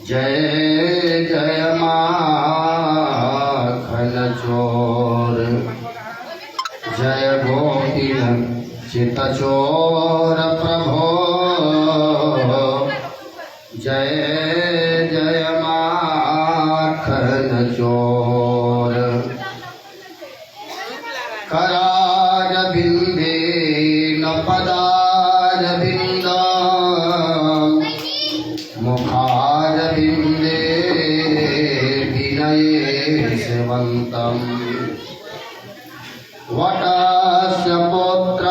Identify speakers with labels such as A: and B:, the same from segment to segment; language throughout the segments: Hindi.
A: जय जय माखन चोर, जय गोपीन चित चोर प्रभो। जय जय माखन चोर, करार बिंदे न पदार बिंद, मुखार बिंदे विनये सेवंतम। वटस्य पुत्र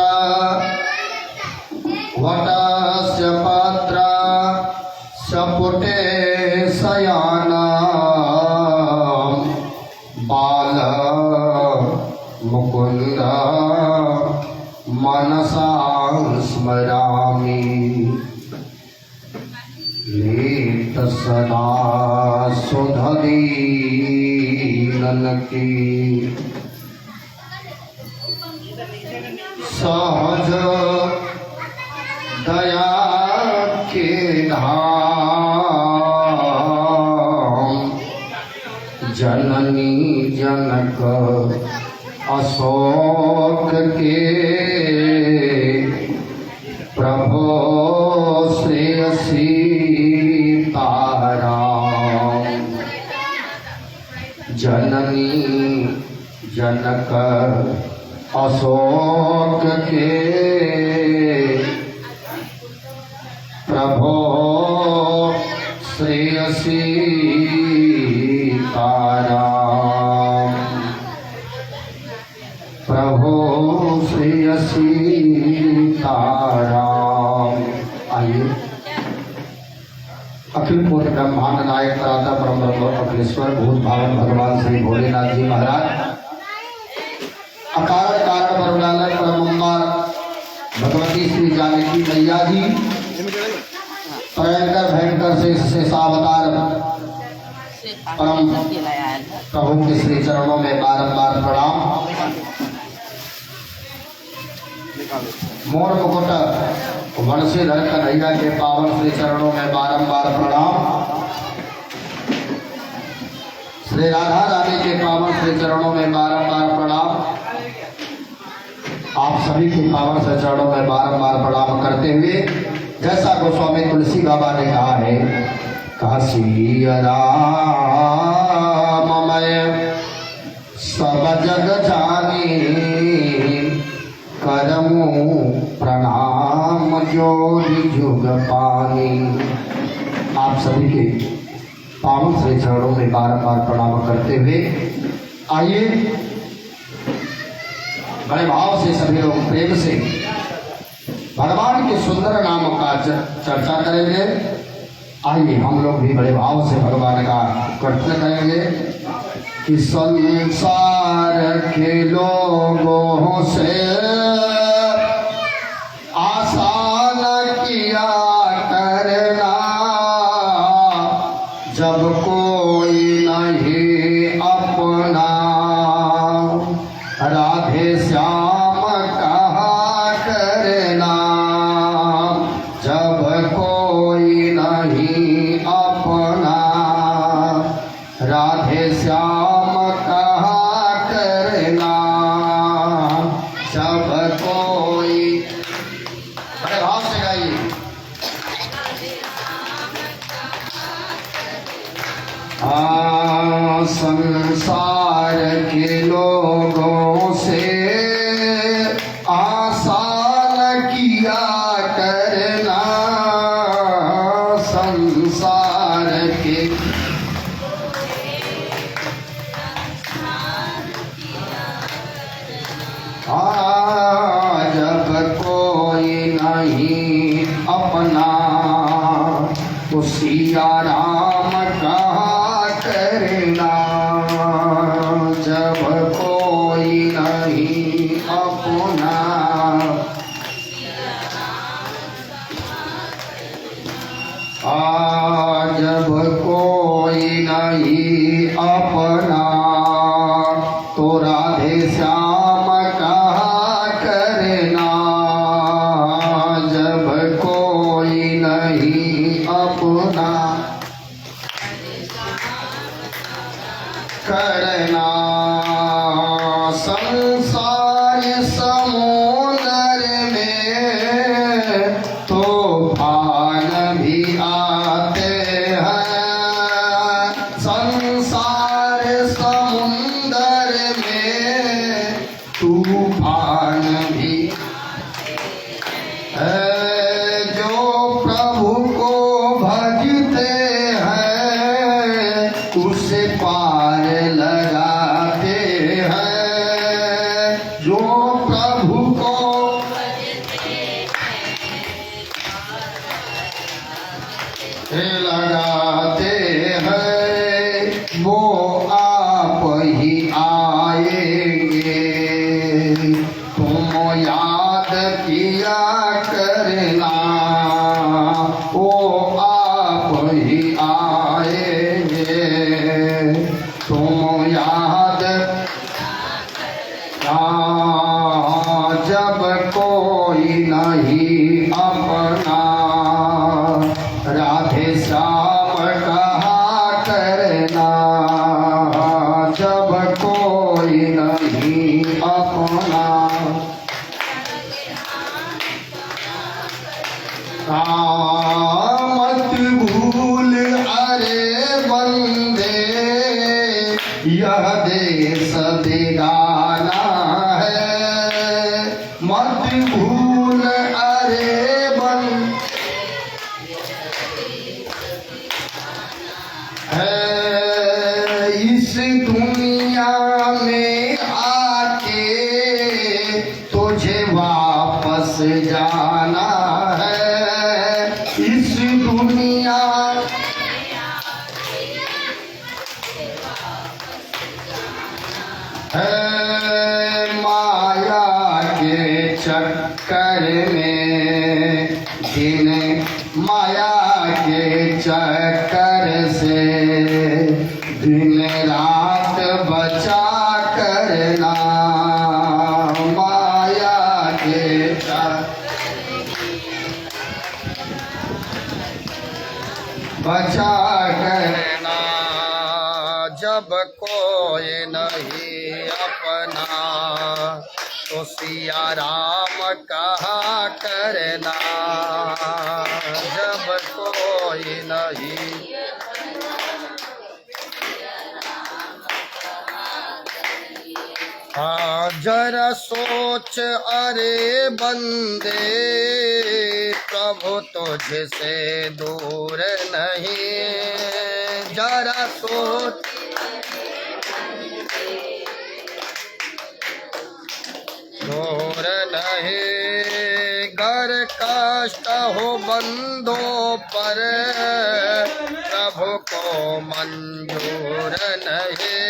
A: वटस्य पात्र सपुटे शयाना, बाल मुकुंद मनसा स्मरामि। लीत सदा सुधदीनन की, सहज दया के धाम। जननी जनक अशोक के, प्रभो श्रेयसी ताराम। जननी जनक अशोक के, प्रभो श्रेयसी ताराम। प्रभो श्रेयसी ताराम। आइए अखिल पूर्ण ब्रह्मांड नायक त्राता परम ब्रह्म अखिलेश्वर भूत भावन भगवान श्री भोलेनाथ जी महाराज, अकारण कारण परमानंद परमंगार भगवती श्री जानकी मैया जी, भयंकर भयंकर से शेषावतार परम प्रभु के श्री चरणों में बारंबार प्रणाम। मोर मुकुट वंशीधर कन्हैया के पावन श्री चरणों में बारंबार प्रणाम। श्री राधा रानी के पावन श्री चरणों में बारंबार प्रणाम। आप सभी के पावन श्री चरणों में बारंबार प्रणाम करते हुए, जैसा गोस्वामी तुलसी बाबा ने कहा है, काशी राममय सब जग जानी, करमु प्रणाम जोरी जुग पानी। आप सभी के पावन श्री चरणों में बारंबार प्रणाम करते हुए आइए बड़े भाव से सभी लोग प्रेम से भगवान के सुंदर नाम का चर्चा करेंगे। आइए हम लोग भी बड़े भाव से भगवान का कीर्तन करेंगे कि संसार के लोगों से आसान किया करना, जब कोई नहीं अपना राधे श्याम कहा करना। जब कोई नहीं अपना राधे श्याम कहा करना। जब कोई, बड़े भाव से गाइए। संसार के लोगों से आसान किया करना, संसार के जब कोई नहीं अपना तो सिया राम कहा करना। जब कोई नहीं अपना जब कोई नहीं अपना तो राधे श्याम कहा करना। जब कोई नहीं अपना ना करना। संसार समुद्र में तूफान भी आते हैं। संसार समुद्र में तूफान भी है। जो प्रभु को भजते हैं उसे पार लगाते हैं। जो प्रभु को लगाते हैं वो आप ही आएंगे। तुम याद किया करना वो आप ही आएंगे। तुम याद जब कोई नहीं अपना राधे श्याम कहा करना। जब कोई नहीं अपना मत भूल अरे बंदे यह देश बेगाना है। मत भूल अरे बंदे है। इस दुनिया में आके तुझे वापस जाना है। इस दुनिया है माया के चक्कर में दिन माया के चक्कर से दिन रात बचा करना। माया के बचा करना। जब कोई नहीं अपना तो सिया राम कहा करना। जब कोई नहीं हाँ जरा सोच अरे बंदे प्रभु तुझसे दूर नहीं। जरा सोच दूर नहीं। घर कष्ट हो बंदों पर प्रभु को मंजूर नहीं।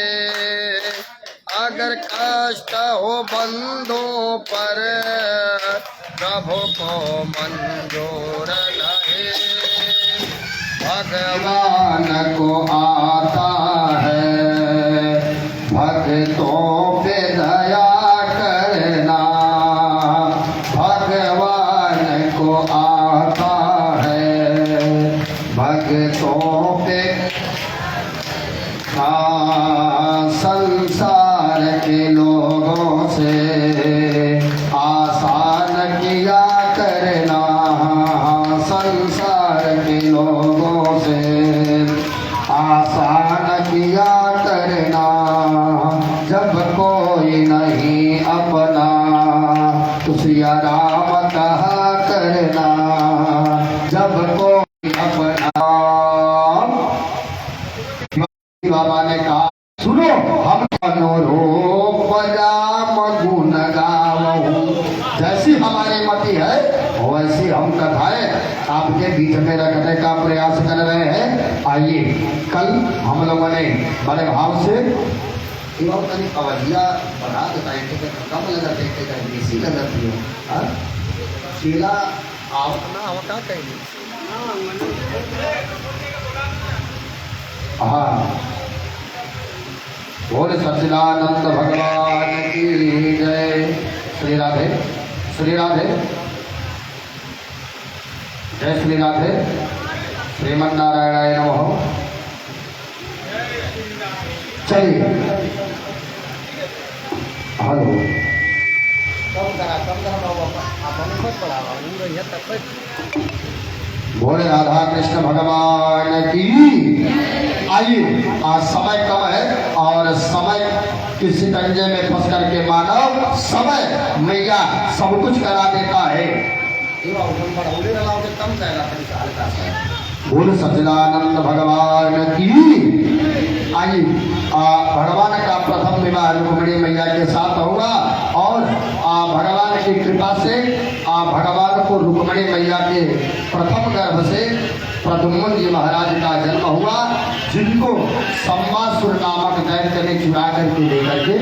A: अगर कष्ट हो बंदों पर प्रभु को मंजूर नहीं। भगवान को आता है भक्तों पे दया करना। भगवान को आता है भक्तों पे संसार के लोगों से आसान किया करना। संसार के लोगों से आसान किया करना। जब कोई नहीं अपना तो सिया राम कहा करना। जब कोई अपना बाबा ने कहा सुनो हम मनोरूप राम गुण गावहु। जैसी हमारी मति है वैसी हम कथाएं आपके बीच में रखने का प्रयास कर रहे हैं। आइए कल हम लोगों ने बड़े भाव से अवधिया बढ़ा देता है कम लगत है बेसी लगत है चेला अपना होता कहीं। हाँ बोल सच्चिदानंद भगवान की जय। श्री राधे श्री राधे जय श्री राधे। श्रीमन्नारायणाय नमः। चलिए हेलो बोले राधा कृष्ण भगवान की। आइए, आज समय कम है और समय के शिकंजे में फंस करके मानव समय मैया सब कुछ करा देता है। बोल सच्चिदानंद भगवान की। आइए, भगवान का प्रथम विवाह रुक्मिणी मैया के साथ होगा और भगवान की कृपा से भगवान को रुक्मिणी मैया के प्रथम गर्भ से प्रद्युम्न जी महाराज का जन्म हुआ, जिनको सम्मासुर नामक दैत्य ने चुरा करके लेकर के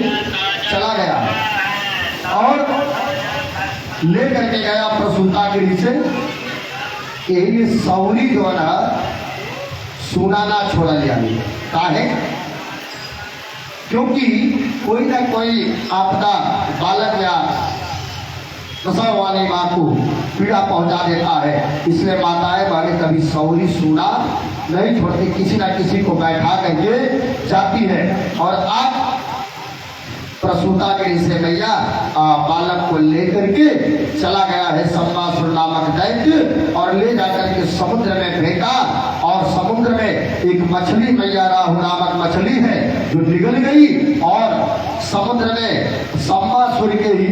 A: चला गया और लेकर के गया प्रसूता गिरी से। यही सौरी जो है ना सुनाना छोड़ा लिया काहे, क्योंकि कोई ना कोई आपदा बालक या प्रसव वाली माँ को पीड़ा पहुंचा देता है, इसलिए माताएं बहनें कभी सौरी सुना नहीं छोड़ती, किसी ना किसी को बैठा करके जाती है। और आप प्रसूता गिरी से मैया बालक को लेकर के चला गया है सम्मासुर नामक दैत्य और ले जाकर के समुद्र में फेंका और समुद्र में एक मछली मैया राहु नामक मछली है जो निगल गई और समुद्र में सम्मासुर के ही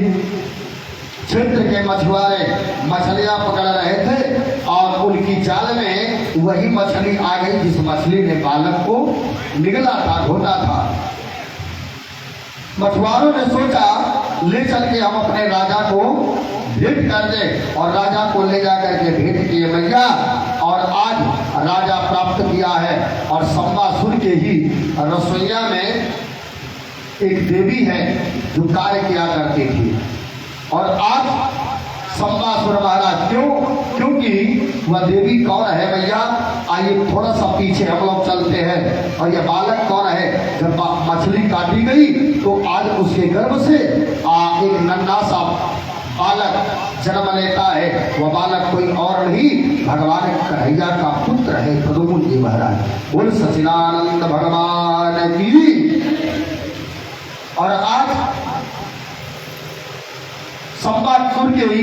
A: क्षेत्र के मछुआरे मछलियां पकड़ रहे थे और उनकी जाल में वही मछली आ गई जिस मछली ने बालक को निगला था, घोटा था। मछुआरों ने सोचा ले चल के हम अपने राजा को भेंट कर दे और राजा को ले जाकर के भेंट किए मैया। और आज राजा प्राप्त किया है और सम्मासुर के ही रसोईया में एक देवी है जो कार्य किया करती थी और आज सम्मासुर महाराज क्योंकि वह देवी कौन है भैया, आइए थोड़ा सा पीछे हम लोग चलते हैं। और यह बालक कौन है, जब मछली काटी गई तो आज उसके गर्भ से एक नन्हा सा बालक जन्म लेता है। वह बालक कोई और नहीं भगवान कन्हैया का पुत्र है प्रद्युम्न जी महाराज। बोल सच्चिदानंद भगवान की। और आज सम्मासुर के ही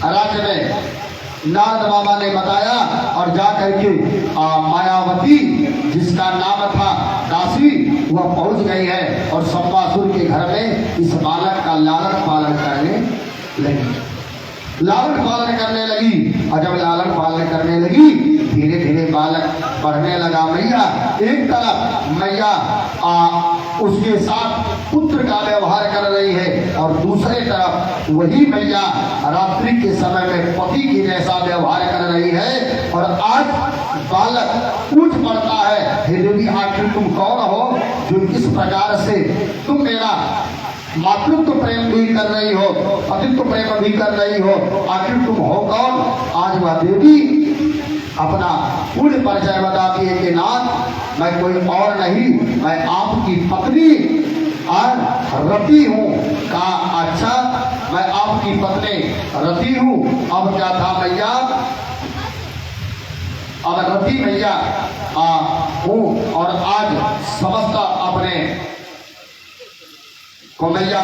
A: राज्य में नारद बाबा ने बताया और जाकर के मायावती जिसका नाम था दासी वह पहुंच गई है और सम्मासुर के घर में इस बालक का लालन पालन करने लगी। लालन पालन करने लगी और जब लालन पालन करने लगी धीरे धीरे बालक पढ़ने लगा। मैया एक तरफ मैया उसके साथ पुत्र का व्यवहार कर रही है और दूसरे तरफ वही मैया रात्रि के समय में पति की जैसा व्यवहार कर रही है। और आज बालक पूछ पड़ता है, हे देवी आखिर तुम कौन हो जो इस प्रकार से तुम मेरा मातृत्व प्रेम भी कर रही हो, पतित्व प्रेम भी कर रही हो, आखिर तुम हो कौन। आज वह देवी अपना पूर्ण परिचय बताती है कि नाथ मैं कोई और नहीं, मैं आपकी पत्नी रति हूँ। कहा अच्छा मैं आपकी पत्नी रति हूँ। अब क्या था मैया, अब रति मैया हूँ और आज समस्त अपने को मैया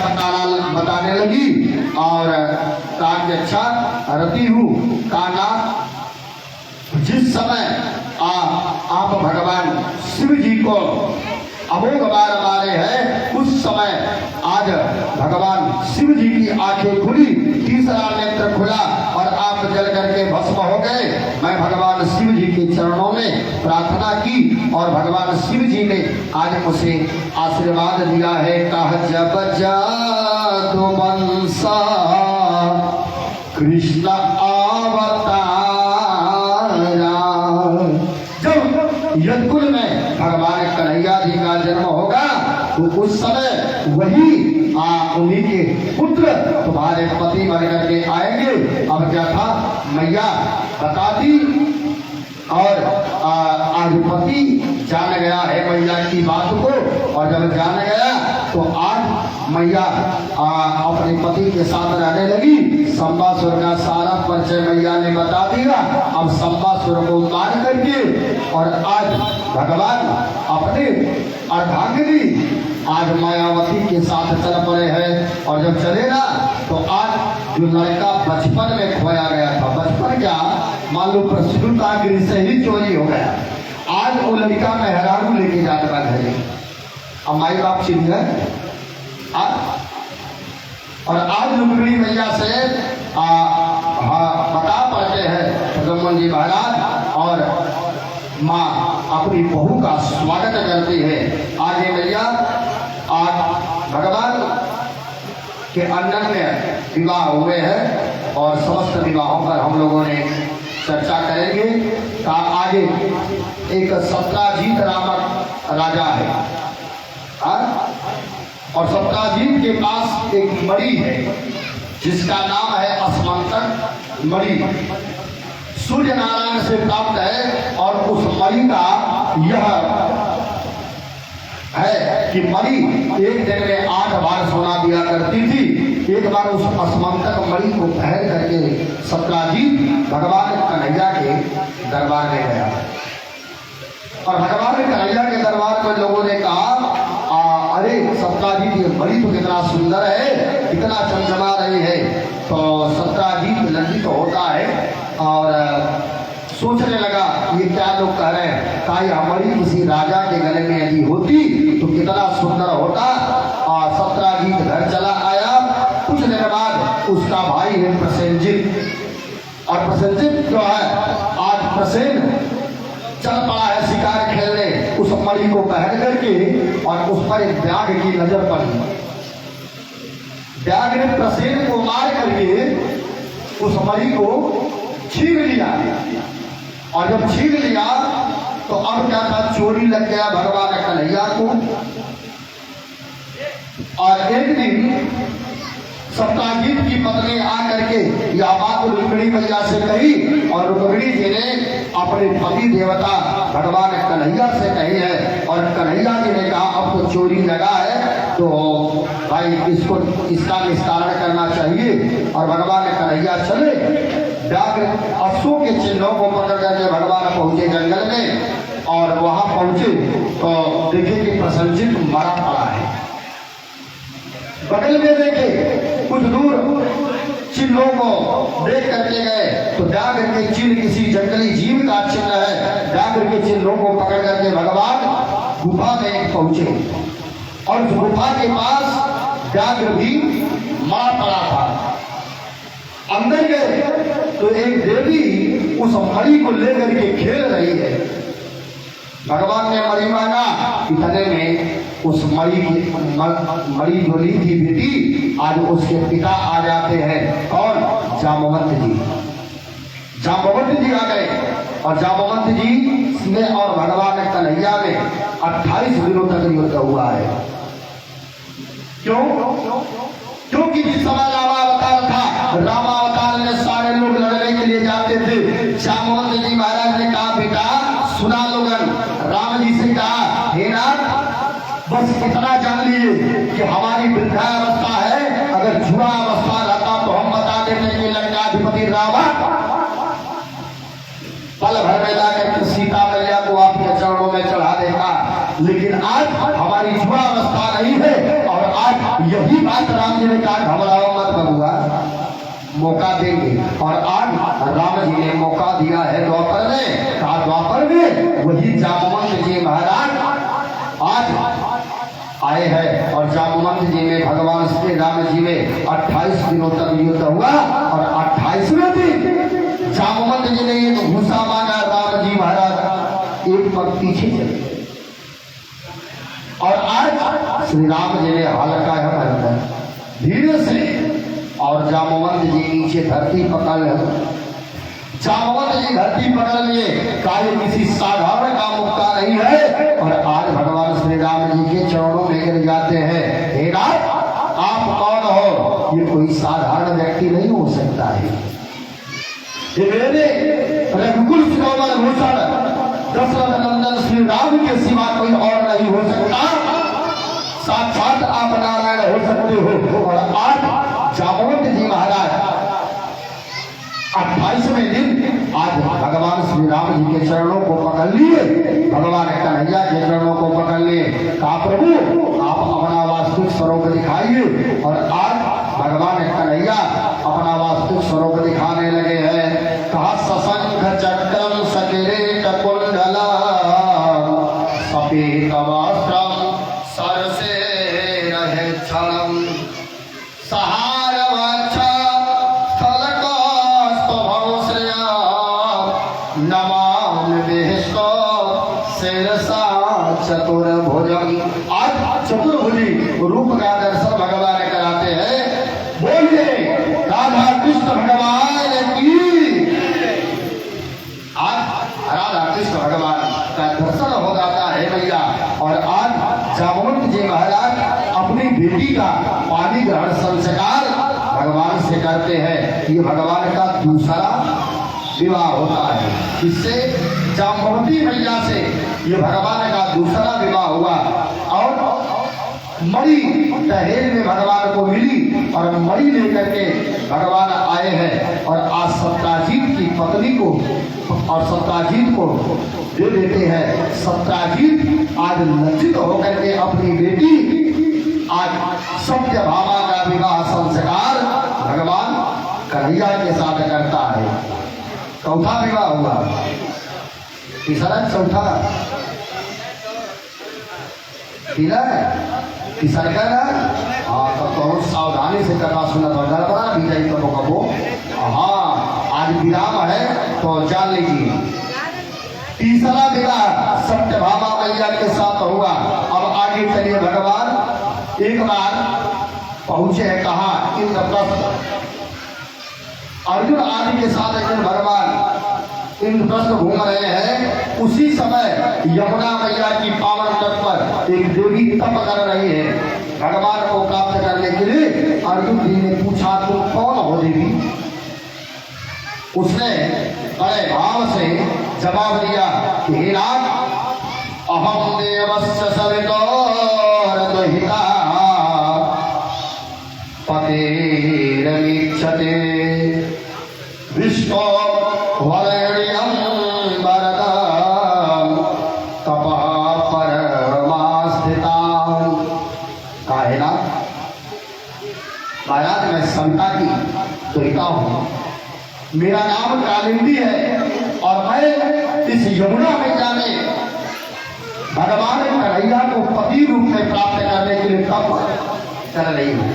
A: बताने लगी और कहा कि अच्छा रति हूँ। कहा जिस समय आप भगवान शिव जी को अमोघ बार मारे हैं उस समय आज भगवान शिव जी की आंखें खुली, तीसरा नेत्र खुला और आप जल करके भस्म हो गए। मैं भगवान शिव जी के चरणों में प्रार्थना की और भगवान शिव जी ने आज मुझे आशीर्वाद दिया है। कहा जब जादू बंसा कृष्ण अवतारा, जब यदकुल में भगवान कन्हैया जी का जन्म होगा तो उस समय वही उन्हीं के पुत्र तुम्हारे पति बन करके आएंगे। अब क्या था मैया बता दी और आज पति जान गया है मैया की बात को और जब जान गया तो आज मैया अपने पति के साथ रहने लगी। संबासुर का सारा परिचय मैया ने बता दिया। अब संबासुर को मार करके और आज भगवान अपने अर्धांगिनी आज मायावती के साथ चल पड़े हैं। और जब चले ना तो आज जो लड़का बचपन में खोया गया था, बचपन क्या मान लो प्रस्तुता गृह से ही चोरी हो गया, आज वो लड़का मेहरारू लेके जाता था घर। अब माई बाप चिन्ह है और आज लुकड़ी मैया से बता पाते हैं ब्रह्मन जी महाराज और माँ अपनी बहू का स्वागत करती है। आगे मैया आज भगवान के अनन्य विवाह हुए हैं और समस्त विवाहों पर हम लोगों ने चर्चा करेंगे। का आगे एक सत्राजीत नामक राजा है और सत्राजीत के पास एक मणि है जिसका नाम है अस्मंतक मणि, सूर्य नारायण से प्राप्त है। और उस मणि का यह है कि मणि एक दिन में 8 बार सोना दिया करती थी। एक बार उस अस्मंतक मणि को पहन करके सत्राजीत भगवान कन्हैया के दरबार में गया और भगवान कन्हैया के दरबार में लोगों ने कहा अरे सत्राजीत ये मणि तो कितना सुंदर है, कितना चमचमा रही है। तो सत्राजीत लज्जित होता है और सोचने लगा ये क्या लोग कह रहे हैं, कहा यह मणि किसी राजा के गले में यदि होती तो कितना सुंदर होता। और सत्राजीत घर चला आया। कुछ दिन बाद उसका भाई है प्रसेनजीत और प्रसेनजीत जो है आज प्रसेन चल पड़ा है शिकार खेलने उस मणि को पहन करके और उस पर एक व्याघ्र की नजर पड़ी। व्याघ्र ने प्रसेन को मार करके उस मणि को छीन लिया और जब छीन लिया तो अब क्या था, चोरी लग गया भगवान कन्हैया को। और एक दिन सत्राजीत की पत्नी आकर के यह बात रुक्मिणी मैया से कही और रुक्मिणी जी ने अपने पति देवता भगवान कन्हैया से कही है। और कन्हैया जी ने कहा अब तो चोरी लगा है तो भाई इसका निस्तारण करना चाहिए। और भगवान कन्हैया चले व्याघ्र अश्वों के चिन्हों को पकड़ करके भगवान पहुंचे जंगल में और वहां पहुंचे तो देखे कि प्रसन्नजीत मरा पड़ा है। बगल में देखे कुछ दूर चिन्हों को देख करके गए तो व्याघ्र के चिन्ह किसी जंगली जीव का चिन्ह है। व्याघ्र के चिन्हों को पकड़ करके भगवान गुफा में पहुंचे और उस गुफा के पास व्याघ्र भी मरा पड़ा था। अंदर गए तो एक देवी उस मणि को लेकर के खेल रही है। भगवान ने मणि मांगा, इतने में उस मणि जो ली थी बेटी आज उसके पिता आ जाते हैं। कौन? जामवंत जी। जामवंत जी आ गए और जामवंत जी ने और भगवान कन्हैया में 28 दिनों तक युद्ध हुआ है। क्यों? क्योंकि जिस समय रामावतार था, रामावतार में सारे लोग लड़ने के लिए जाते थे। जामवंत जी महाराज ने कहा बेटा सुना लोगन, राम जी से कहा हे नाथ बस इतना जान लिए कि हमारी वृद्धावस्था है, अगर जुआ अवस्था रहता तो हम बता देते कि लंकाधिपति रावण पल भर में लाकर सीता मैया को आपके चरणों में चढ़ा देगा। लेकिन आज हमारी जुआ अवस्था नहीं है और आज यही बात राम जी ने कहा घबराओ मत बबुआ, मौका देंगे। और आज राम जी ने मौका दिया है द्वापर में। कहा द्वापर में वही जामवंत जी महाराज आज आए हैं और जामवंत जी में भगवान श्री राम जी में 28 दिनों तक युद्ध हुआ और 28वें दिन जामवंत जी ने एक भूसा मांगा। राम जी महाराज एक पग पीछे चले और आज श्री राम जी ने हल्का है धीरे से और जामवंत जी नीचे धरती पकड़ ले। जामवंत जी धरती पकड़ लिए, कार्य किसी साधारण का मुक्का नहीं है और आज भगवान श्री राम जी के चरणों में गिर जाते हैं। हे नाथ आप कौन हो? ये कोई साधारण व्यक्ति नहीं हो सकता है। ये मेरे रघुकुल शिरोमणि भूषण दशरथ नंदन श्री राम के सिवा कोई और नहीं हो सकता। साक्षात आप नारायण हो सकते हो। और आज जामवंत जी महाराज 28वें दिन आज भगवान श्री राम जी के चरणों को पकड़ लिए, भगवान कन्हैया के चरणों को पकड़ लिए। कहा प्रभु आप अपना वास्तविक स्वरूप दिखाइए। और आज भगवान कन्हैया अपना वास्तविक स्वरूप दिखाने लगे हैं। कहा सशंख चक्रम सकिरीट कुंडला सफेद वस्त्रम सर से रहे क्षणम सहार वक्षा चतुर्भुजम। आज चतुर्भुजी रूप का दर्शन भगवान कराते हैं। बोलिए राधा कृष्ण भगवान की। आज राधा कृष्ण भगवान का दर्शन हो जाता है भैया। और आज जामवंत जी महाराज अपनी बेटी का पानी ग्रहण संस्कार भगवान से करते हैं। ये भगवान का दूसरा विवाह होता है। इससे जामवंती मैया से ये भगवान का दूसरा विवाह हुआ। और मणि दहेज में भगवान को मिली और मणि लेकर के भगवान आए हैं। और आज सत्याजीत की पत्नी को और सत्याजीत को दे देते हैं। सत्याजीत आज लज्जित होकर के अपनी बेटी आज सत्यभामा का विवाह संस्कार भगवान कन्हैया के साथ करता है। चौथा विवाह हुआ। तीसरा चौथा तीसरा का हाँ तब तो सावधानी से करना सुना तो गड़बड़ा भी जाए कबो कबो। हाँ आज विराम है तो जान लीजिए। तीसरा विवाह सत्यभामा मैया के साथ हुआ। अब आगे चलिए भगवान एक बार पहुंचे हैं कहा इंद्रप्रस्थ। अर्जुन आदि के साथ एक दिन भगवान इंद्रप्रस्थ घूम रहे हैं। उसी समय यमुना मैया की पावन तट पर एक देवी तप कर रही है। भगवान को प्राप्त करने के लिए अर्जुन जी ने पूछा तुम कौन हो देवी? उसने बड़े भाव से जवाब दिया कि हे नाथ अहम देवस्य सवितोर दुहिता पतेरमीक्षते विश्व वरेण्यं वरदं तपः परमास्थिता। काहे ना महाराज मैं संता की दुहिता हूँ। मेरा नाम कालिंदी है और मैं इस यमुना में जाने भगवान कन्हैया को पति रूप में प्राप्त करने के लिए तप कर रही हूँ।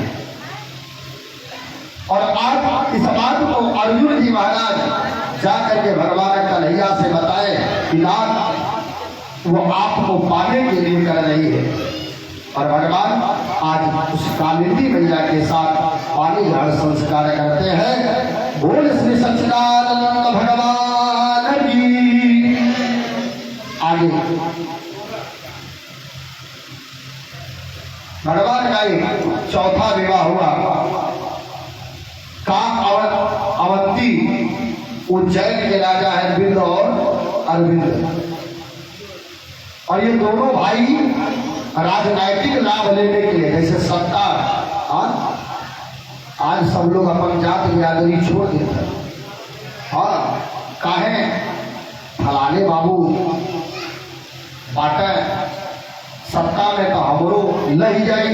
A: और आज इस बात को अर्जुन जी महाराज जाकर के भगवान कन्हैया से बताए कि नाथ वो आपको पाने के लिए कर रही है। और भगवान आज उस कालिंदी मैया के साथ पानी ग्रहण संस्कार करते हैं। बोल श्री सच्चिदानंद भगवान की। आगे भगवान का एक चौथा विवाह हुआ। अवंती उज्जैन के राजा है बिंद और अरविंद। और ये दोनों भाई राजनैतिक लाभ लेने के लिए जैसे सत्ता आज सब लोग अपन जात बिरादरी छोड़ देते हैं। हाँ काहे फलाने बाबू बाटे सत्ता में तो हमरो लही जाई।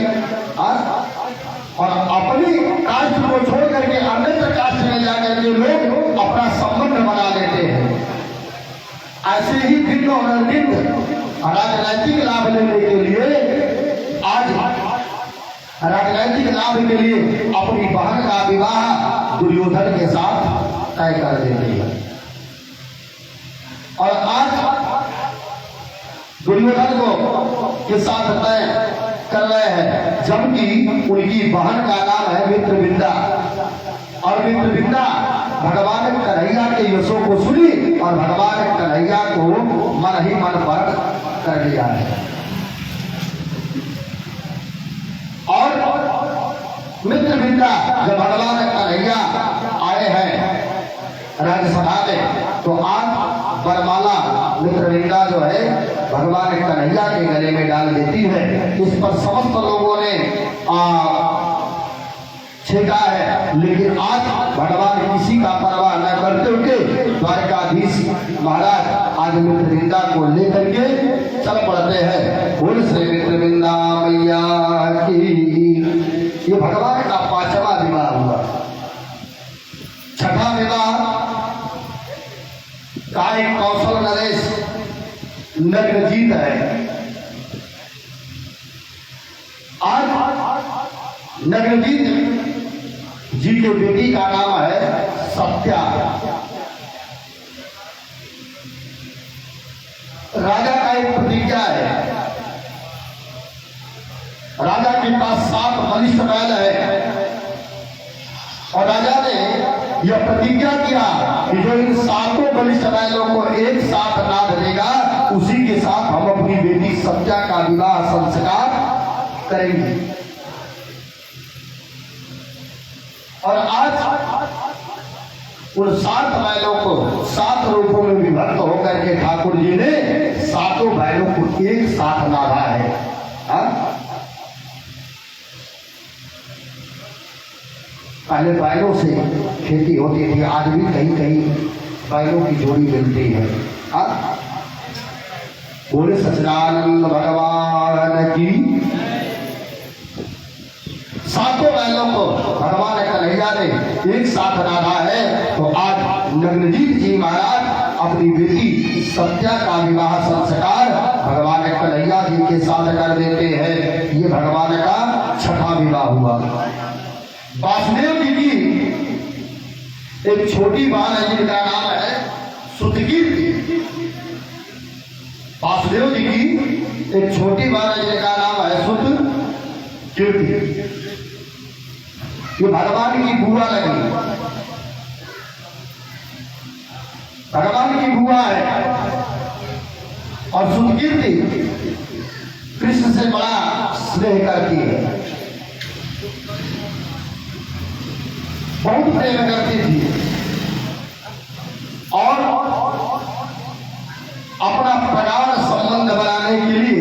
A: और अपनी कास्ट को छोड़ करके अन्य कास्ट में जाकर के लोग अपना संबंध बना लेते हैं। ऐसे ही भिन्न और अरविंद राजनैतिक लाभ लेने के लिए आज राजनैतिक लाभ के लिए अपनी बहन का विवाह दुर्योधन के साथ तय कर देते हैं। और आज दुर्योधन को के साथ तय कर रहे हैं, जबकि उनकी बहन का नाम है मित्रविंदा। और मित्रविंदा भगवान कन्हैया के यशों को सुनी और भगवान कन्हैया को मन ही मन पर कर लिया है। और मित्रविंदा जब भगवान कन्हैया आए हैं राज्यसभा में तो आज बरमाला मित्रविंदा जो है भगवान कन्हैया के गले में डाल देती है। इस पर समस्त लोगों ने छेड़ा है, लेकिन आज भगवान किसी का परवाह न करते हुए द्वारकाधीश महाराज आज मित्रविंदा को लेकर के चल पड़ते हैं। बोल श्री मित्रविंदा मैया की। ये भगवान का 5वां विवाह हुआ। 6ठा विवाह का एक कौशल नरेश नग्नजीत है। आज नग्नजीत जी के बेटी का नाम है सत्या। राजा का एक प्रतिज्ञा है। राजा के पास 7 बलिष्ठ बैल है और राजा ने यह प्रतिज्ञा किया कि जो इन 7 बलिष्ठ बैलों को एक साथ नाद देगा उसी के साथ हम अपनी बेटी सत्या का विवाह संस्कार करेंगे। और आज उन 7 बैलों को 7 रूपों में विभक्त होकर के ठाकुर जी ने 7 बैलों को एक साथ नादा है। पहले बैलों से खेती होती थी, आज भी कहीं कहीं बैलों की जोड़ी मिलती है। बोले सच्चिदानंद भगवान की। 7 बैलों को भगवान कन्हैया ने एक साथ नादा है। तो आज नग्नजीत जी महाराज अपनी बेटी सत्या का विवाह संस्कार भगवान कन्हैया जी के साथ कर देते हैं। ये भगवान का 6ठा विवाह हुआ। वासुदेव जी की एक छोटी बहन है जिनका नाम है सुतकीर्ति। वासुदेव जी की एक छोटी बहन है जिनका नाम है सुतकीर्ति। ये भगवान की बुआ लगी, भगवान की बुआ है। और सुतकीर्ति कृष्ण से बड़ा स्नेह करती है, बहुत प्रेम करती थी और अपना प्रगाढ़ संबंध बनाने के लिए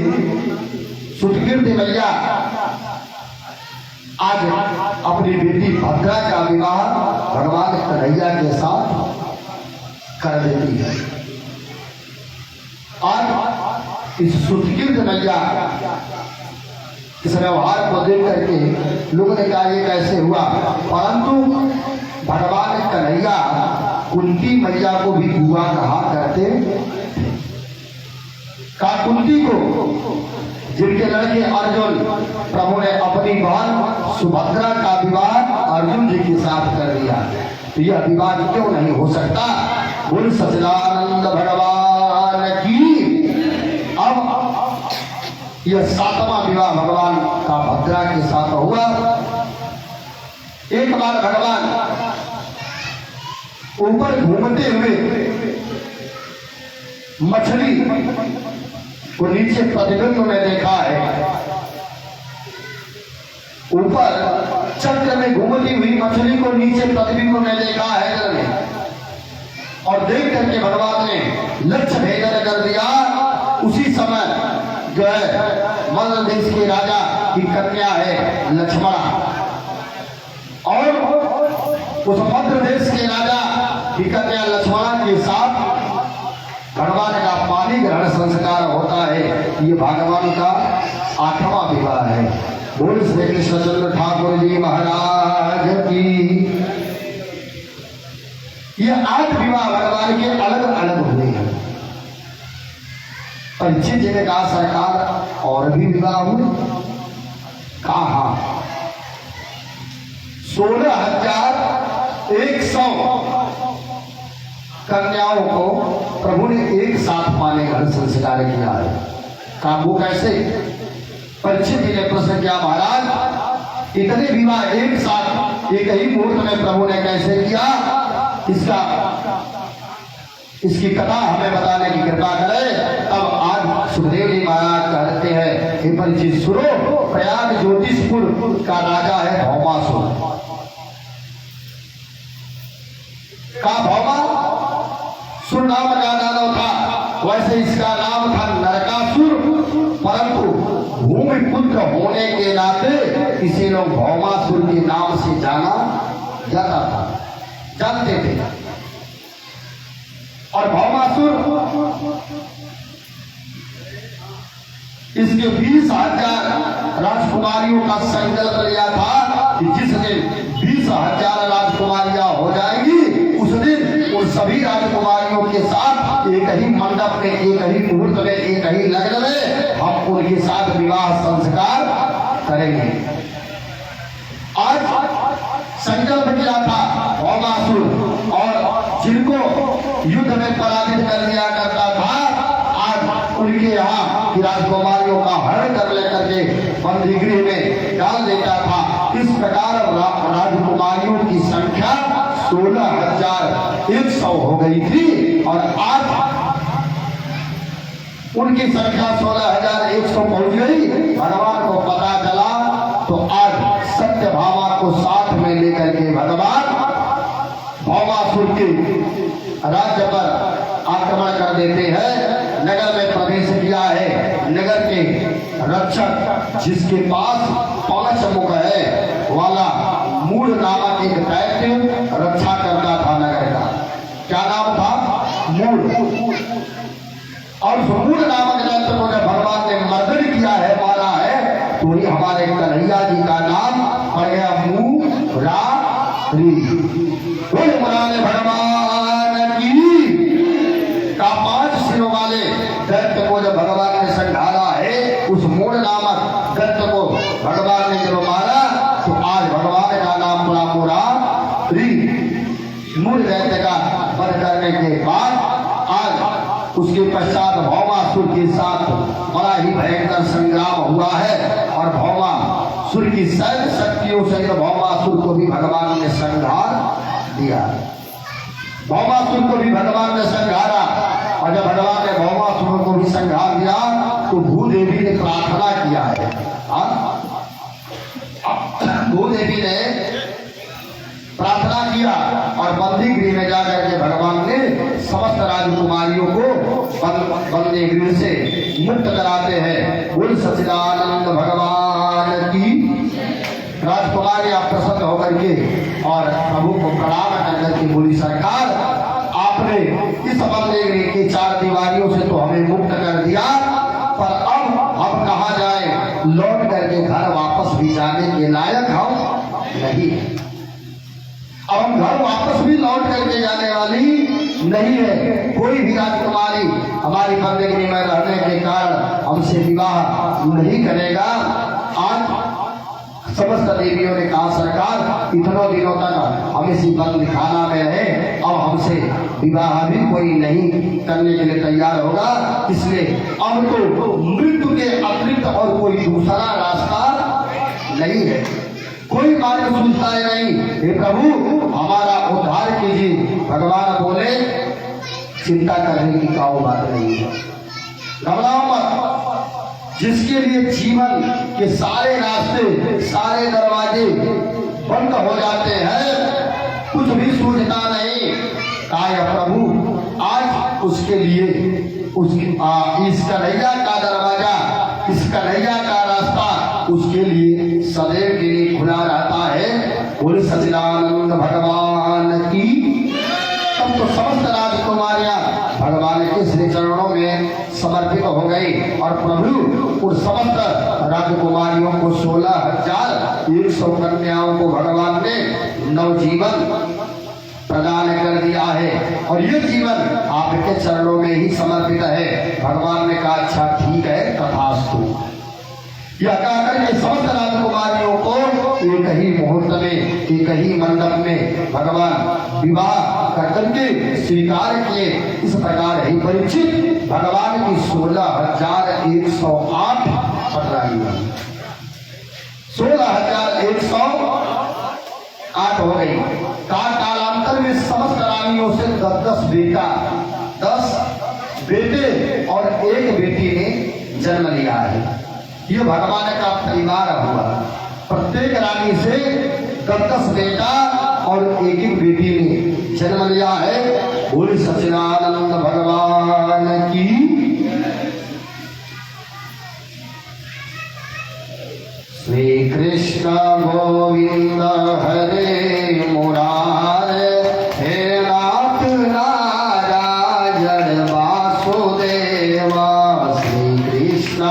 A: सुतकीर्ति मैया आज अपनी बेटी भद्रा का विवाह भगवान कन्हैया के साथ कर देती है। आज इस सुतकीर्ति मैया इस व्यवहार को देख करके लोगों ने कहा ये कैसे हुआ, परंतु भगवान कन्हैया कुंती मैया को भी बुआ कहा करते। कुंती को जिनके लड़के अर्जुन, प्रभु ने अपनी बहन सुभद्रा का विवाह अर्जुन जी के साथ कर दिया। तो यह विवाह क्यों नहीं हो सकता। बोल सच्चिदानंद भगवान की। अब यह 7वां विवाह भगवान का भद्रा के साथ हुआ। एक बार भगवान ऊपर घूमते हुए मछली को नीचे प्रतिबिंब में देखा है। ऊपर चक्र में घूमती हुई मछली को नीचे प्रतिबिंब में देखा है जल में, और देख करके भगवान ने लक्ष्य भेदन कर दिया। उसी समय जो है मल्ल देश के राजा की कन्या है लक्ष्मणा, और उस मध्य देश के राजा की कन्या लक्ष्मणा के साथ भगवान का पानी ग्रहण संस्कार होता है। ये भगवान का 8वां विवाह है। बोल श्री कृष्णचंद्र ठाकुर जी महाराज की। ये 8 विवाह भगवान के अलग अलग हुए हैं। परीक्षित जी ने कहा सरकार और भी विवाह हुए। कहा 16,100 कन्याओं को प्रभु ने एक साथ पाने का संस्कार किया है। काबू कैसे। परीक्षित जी ने प्रश्न किया महाराज इतने विवाह एक साथ एक ही मुहूर्त में प्रभु ने कैसे किया, इसकी कथा हमें बताने की कृपा करें। तब आज सुखदेव जी महाराज कहते हैं हे परीक्षित सुनो, प्रयाग ज्योतिषपुर का राजा है भौमासुर का। भौमा सुर नाम का दानव था। वह वैसे इसका नाम था नरकासुर, परंतु भूमिपुत्र होने के नाते इसे लोग भौमासुर के नाम से जाना जाता था, जानते थे। और भौमासुर इसके 20,000 राजकुमारियों का संकल्प लिया था कि जिस दिन 20,000 राजकुमारियां हो जाएंगी उस दिन उन सभी राजकुमारियों के साथ एक ही मंडप में, एक ही मुहूर्त में, एक ही लग्न में हम उनके साथ विवाह संस्कार करेंगे। आज संकल्प किया था भौमासुर, और जिनको युद्ध में पराजित कर दिया करता था, आज उनके यहाँ की राजकुमारियों का हरण कर लेकर के बंदीगृह में डाल देता था। इस प्रकार राजकुमारियों की संख्या 16,100 हो गई थी, और आज उनकी संख्या 16,100 पहुंच गई। भगवान को पता चला तो आज सत्यभामा को साथ में लेकर के भगवान भौमासुर के राज्य पर आक्रमण कर देते हैं। नगर में प्रवेश किया है। नगर के रक्षक जिसके पास 5 मुख है वाला मूल नामक एक दैत्य रक्षा करता था नगर का। क्या नाम था? मूल। और मूल नामक दैत्य को जब भगवान ने मर्दन किया है, मारा है, तो ही हमारे कन्हैया जी का नाम पड़ गया मुरारी। बोले मुरारी भगवान की का 5 सिरों वाले दैत्य को जब भगवान ने संघारा है, उस मूल नामक दैत्य को भगवान ने जब मारा, तो आज भगवान का नाम पड़ा मुरारी। मूल दैत्य का वध करने के बाद आज उसके पश्चात भौमासुर के साथ बड़ा ही भयंकर संग्राम हुआ है, और भौमासुर की सैन्य शक्तियों से भौमासुर को भी भगवान ने संहार दिया। भौमासुर को भी भगवान ने संहारा, और जब भगवान ने भौमासुर को भी संहार दिया तो भूदेवी ने प्रार्थना किया है। भूदेवी ने प्रार्थना किया और बंदी गृह में जाकर के भगवान ने समस्त राजकुमारियों को बंदी गृह से मुक्त कराते हैं। बोल सच्चिदानंद भगवान की। राजकुमारियां प्रसन्न होकर के और प्रभु को प्रणाम करकर के बोली, सरकार आपने इस बंदी गृह की 4 दीवारियों से तो हमें मुक्त कर दिया, पर अब हम कहाँ जाए? लौट करके घर वापस भी जाने के लायक हम नहीं। अब हम घर वापस भी लौट करके जाने वाली नहीं है। कोई भी राजकुमारी हमारी बंदगी में रहने के कारण हमसे विवाह नहीं करेगा। आज समस्त देवियों ने कहा, सरकार इतनों दिनों तक हम इसी बंद खाना में रहे, अब हमसे विवाह भी कोई नहीं करने के लिए तैयार होगा, इसलिए अब तो मृत्यु के अतिरिक्त और कोई दूसरा रास्ता नहीं है, कोई मार्ग सूझता है नहीं। हे प्रभु हमारा उद्धार कीजिए। भगवान बोले, चिंता करने की कोई बात नहीं है, घबराओ मत। जिसके लिए जीवन के सारे रास्ते, सारे दरवाजे बंद हो जाते हैं, कुछ भी सूझता नहीं, काय प्रभु आज उसके लिए इस कन्हैया का दरवाजा, इस कन्हैया का रास्ता उसके लिए सदैव के लिए खुला रहता है। बोले सच्चिदानंद भगवान की। तब तो समस्त राजकुमारियां भगवान के श्री चरणों में समर्पित हो गई, और प्रभु उन समस्त राजकुमारियों को 16,100 कन्याओं को भगवान ने नवजीवन प्रदान कर दिया है, और ये जीवन आपके चरणों में ही समर्पित है। भगवान ने कहा, अच्छा ठीक है, तथास्तु। यह कहकर के समस्त राजकुमारियों को एक ही मुहूर्त में, एक ही मंडप में भगवान विवाह कर के स्वीकार किए। इस प्रकार ही परीक्षित भगवान की 16,108 पटराई, 16,108 हो गई। कालांतर में समस्त रानियों से 10 बेटा, 10 बेटे और 1 बेटी ने जन्म लिया है। ये भगवान का परिवार हुआ। प्रत्येक रानी से 10 बेटा और एक एक बेटी ने जन्म लिया है। बोले सच्चिदानंद भगवान की। श्री कृष्ण गोविंद हरे मुरारे, हे नाथ नारायण वासुदेवा। श्री कृष्ण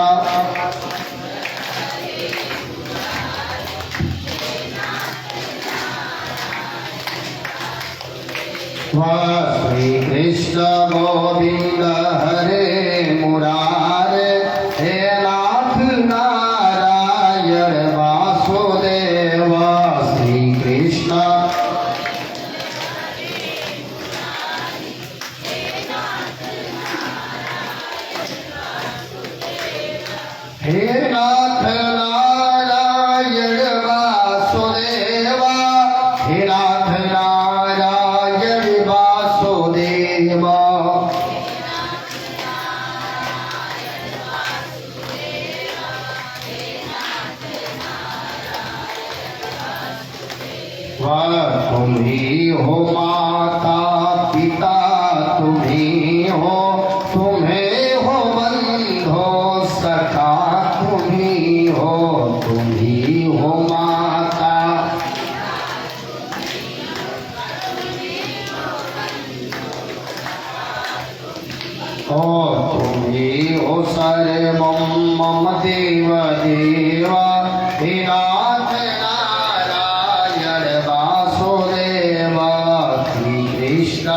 A: श्री कृष्ण गोविंद हरे मुरारे, हे नाथ नारायण वासुदेवा। श्री कृष्ण हे नाथ नारायण वासुदेवा, हे नाथ नारायण वासुदेवा। तुम ही हो माता पिता, तुम ही हो, तुम्हें हो बंधो सखा, तुम ही हो, तुम ही हो माता। ओ तुम ही हो सर्वं मम देव देवा, हे नाथ नारायण वासुदेवा। श्री कृष्ण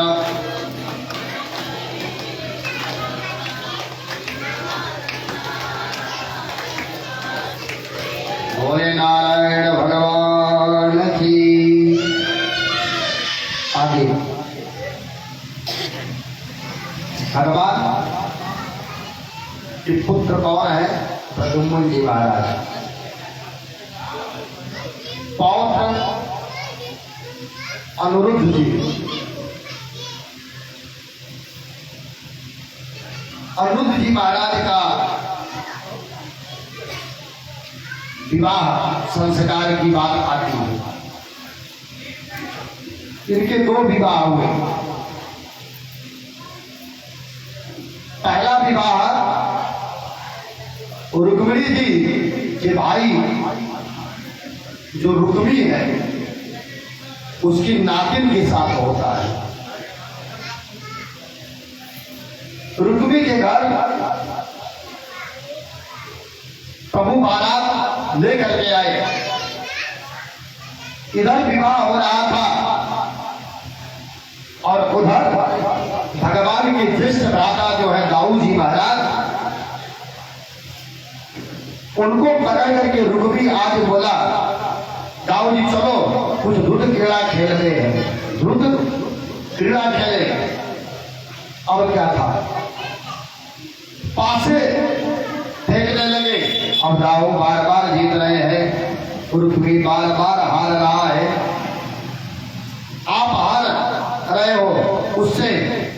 A: बोले नारायण भगवान की। आगे भगवान के पुत्र कौन है? प्रद्युम्न जी महाराज। पौत्र अनिरुद्ध जी। अनिरुद्ध जी महाराज का विवाह संस्कार की बात आती है। इनके दो विवाह हुए। पहला विवाह रुक्मिणी जी के भाई जो रुक्मी है उसकी नातिन के साथ होता है। रुक्मी के घर प्रभु बारात लेकर के आए। इधर विवाह हो रहा था और उधर भगवान के ज्येष्ठ भ्राता जो है दाऊ जी महाराज, उनको पकड़ करके रुक्मी आज बोला, दाऊ जी चलो कुछ द्रुत क्रीड़ा खेलते हैं। द्रुत क्रीड़ा खेले। और क्या था, पासे फेंकने लगे। अब दाऊ बार बार जीत रहे हैं, रुक्मी बार बार हार रहा है। आप हार रहे हो, उससे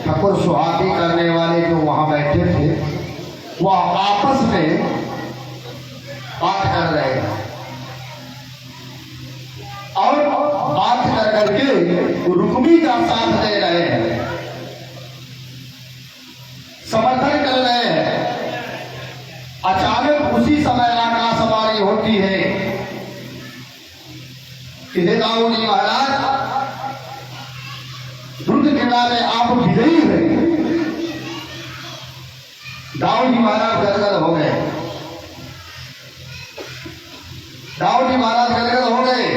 A: ठाकुर सुहागी करने वाले जो वहां बैठे थे वह आपस में बात कर रहे हैं और बात कर करके रुक्मी का साथ दे रहे हैं, समर्थन कर रहे हैं। अचानक उसी समय आकाशवाणी होती है कि हे दाऊ जी महाराज, द्रुत क्रीड़ा में आप विजयी हुए। दाऊ जी महाराज गदगद हो गए। दाऊ जी महाराज गदगद हो गए।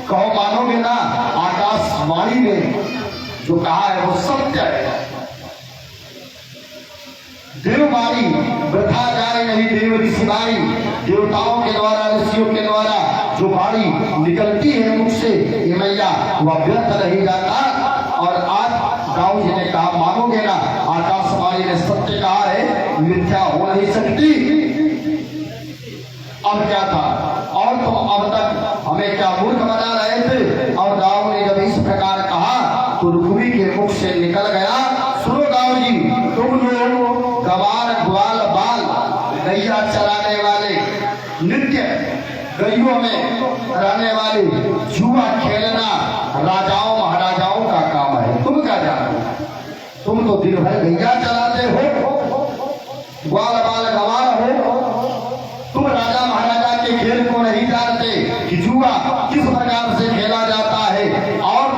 A: कहो मानोगे ना, आकाशवाणी ने जो कहा है वो सत्य है। देववाणी वृथा जाए नहीं, देव ऋषिवाणी, देवताओं के द्वारा ऋषियों के द्वारा जो वाणी निकलती है मुख से मैया, वह व्यर्थ नहीं जाता। और आज दाऊ जी ने कहा मानोगे ना, आकाशवाणी ने सत्य कहा है, मिथ्या हो नहीं सकती। अब क्या था, और तो अब तक हमें क्या मूर्ख बना रहे थे। और दाऊ ने जब इस प्रकार कहा तो रुक्मी के मुख से निकल गया, सुनो दाऊ जी, तुम लोग गवार ग्वाल बाल गैया चराने वाले, नित्य गलियों में रहने वाले जुआ खेलना राजाओं महाराजाओं का काम है। तुम क्या जानते हो? तुम तो दिन भर गैया चलाते हो, ग्वाल बाल गवार हो। तुम राजा महाराजा के खेल को नहीं जानते कि जुआ किस प्रकार से खेला जाता है। और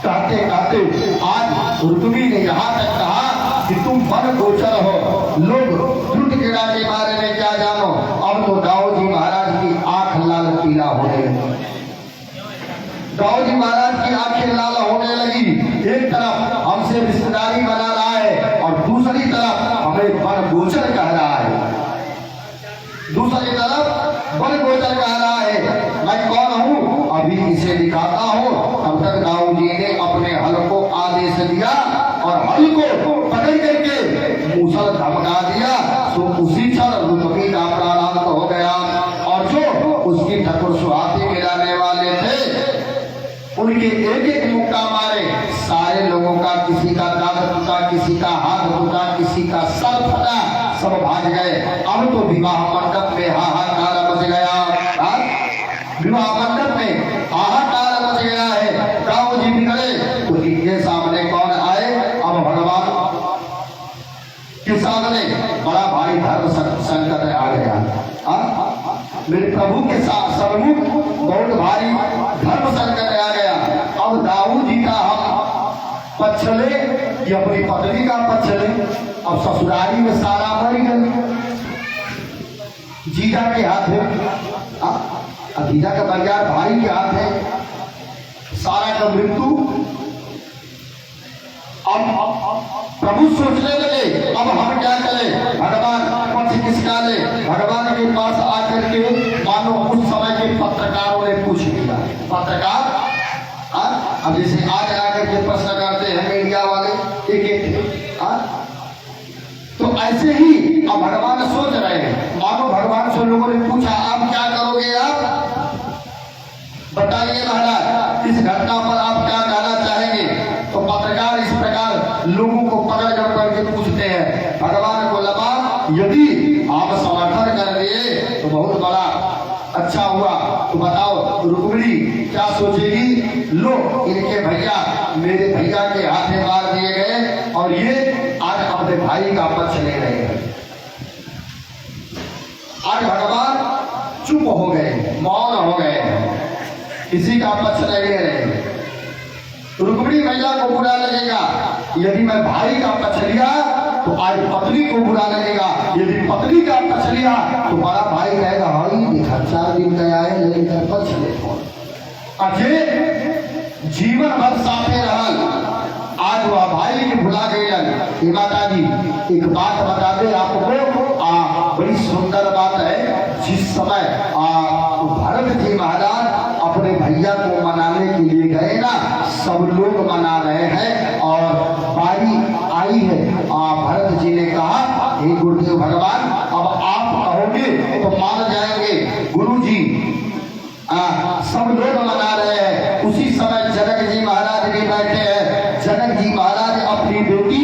A: कहते कहते आज रुक्मी ने यहाँ तक कहा कि तुम वन गोचर हो, लोग दुष्ट कीड़ा के बारे में क्या जानो। अब तो दाऊद जी महाराज की आंख लाल पीला होने लगी। दाऊद जी महाराज की आंखें लाल होने लगी। एक तरफ हमसे रिश्तेदारी बना रहा है और दूसरी तरफ हमें वन गोचर कह रहा है। दूसरी तरफ वन गोचर कह रहा है। मैं कौन हूँ अभी इसे दिखाता हूँ। तब तक दाऊद जी ने अपने हल को आदेश दिया और हल को पकड़ करके मूसल धमका दिया। तो उसी क्षण रुक्मी का प्राणांत हो गया और जो उसकी ठकुर सुहाती मिलाने वाले थे उनके एक एक मुक्का मारे सारे लोगों का, किसी का दांत टूटा, किसी का हाथ टूटा, किसी का सर फटा, सब भाग गए। अब तो विवाह मंडप में हाहाकार मच गया। विवाह मंडप में हाहाकार मच गया है। दाऊद जी बिगड़े तो इनके सामने कौन आए? अब भगवान के सामने बड़ा भारी धर्म संकट आ गया। मेरे प्रभु के साथ सम्मुख बहुत भारी धर्म संकट आ गया। अब दाऊद जी का हम पक्ष ले कि अपनी पत्नी का पक्ष ले? अब ससुराली में सारा मर गए, जीजा के हाथ है, जीजा का बरियार भाई के हाथ है, सारा का मृत्यु। अब प्रभु सोचने लगे अब हम क्या करें, भगवान पक्ष किसका ले? भगवान के पास आकर के मानो उस समय के पत्रकारों ने पूछ लिया। पत्रकार अब जैसे आज आकर के प्रश्न करते हैं मीडिया वाले एक एक, तो ऐसे ही अब भगवान सोच रहे हैं। मानो भगवान से लोगों ने पूछा आप क्या करोगे? आप बताइए महाराज, इस घटना पर आप क्या कहना चाहेंगे? तो पत्रकार इस प्रकार लोगों को पकड़ कर करके पूछते हैं। भगवान को लगा यदि आप समर्थन कर दिए तो बहुत बड़ा अच्छा हुआ। तो बताओ रुक्मिणी क्या सोचेगी? लो इनके भैया मेरे भैया के हाथ में मार दिए गए और ये आज अपने भाई का पक्ष ले रहे हैं। आज भगवान चुप हो गए, मौन हो गए, किसी का पक्ष नहीं ले रहे। रुक्मिणी मैया को बुरा लगेगा यदि मैं भाई का पक्ष लिया, तो आज पत्नी को बुरा लगेगा यदि पत्नी का पक्ष लिया, तो बड़ा भाई कहेगा हाई देखा 4 दिन गया है लेकिन कर पक्ष ले। अजय जीवन भर साथे रहल, आज वह भाई के भुला गए। माता जी एक बात बता दे आपको, बड़ी सुंदर बात है। जिस समय भरत जी महाराज अपने भैया को मनाने के लिए गए ना, सब लोग मना रहे हैं और बारी आई है। भरत जी ने कहा हे गुरुदेव भगवान अब आप कहोगे तो मान जाएंगे। गुरु जी सब लोग मना रहे हैं। उसी समय जनक जी महाराज भी बैठे हैं। जनक जी महाराज अपनी बेटी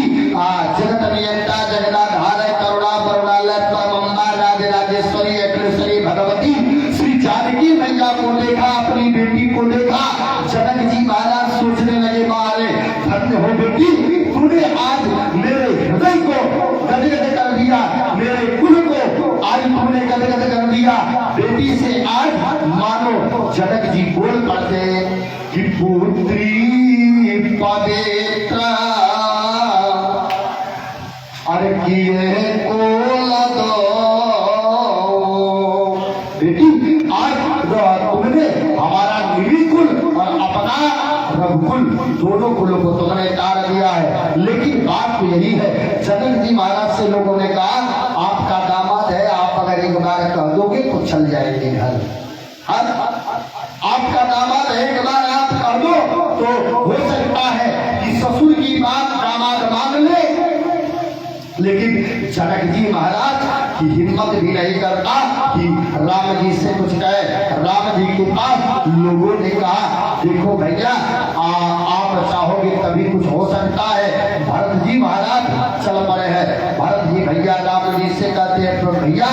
A: जगत नियंता जगदाधार करुणा करुणालय परमंबा राज राजेश्वरी अखिलेश्वरी भगवती श्री जानकी मैया को देखा, अपनी बेटी को देखा। जनक जी महाराज सोचने लगे मारे धन्य हो बेटी, तूने आज मेरे हृदय को गदगद कर दिया, मेरे कुल को आज तूने गदगद कर दिया। बेटी से आज मानो जनक जी बोल पड़ते कि पुत्री पवित्र अरे किए दो बेटी, आज तुमने हमारा निविकुल और अपना रघुकुल दोनों कुलों को तुमने तार दिया है। लेकिन बात तो यही है, जनक जी महाराज से लोगों ने कहा आपका दामाद है, आप अगर एक बार कह दोगे तो चल जाएंगे घर। आपका दामाद है, एक बार आप कह दो तो हो सकता है कि ससुर की बात दामाद मान ले। लेकिन जनक जी महाराज की हिम्मत भी नहीं करता कि राम जी से कुछ कहे। राम जी के पास लोगों ने कहा देखो भैया आप चाहोगे तभी कुछ हो सकता है। भरत जी महाराज चल पड़े हैं। भरत जी भैया राम जी से कहते हैं तो भैया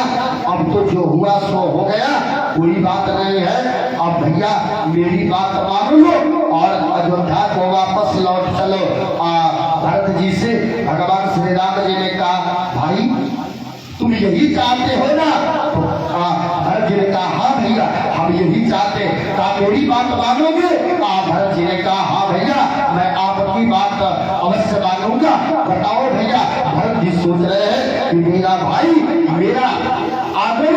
A: अब तो जो हुआ सो हो गया, कोई बात नहीं है। अब भैया मेरी बात मान लो और अयोध्या को वापस लौट चलो। भरत जी से भगवान श्री राम जी ने कहा भाई तुम यही चाहते हो ना? तो भरत जी ने कहा हाँ भैया हम यही चाहते। कहा मेरी बात मानोगे? भरत जी ने कहा हाँ भैया मैं आपकी बात अवश्य मानूंगा। बताओ भैया। भरत जी सोच रहे हैं कि मेरा भाई मेरा आदर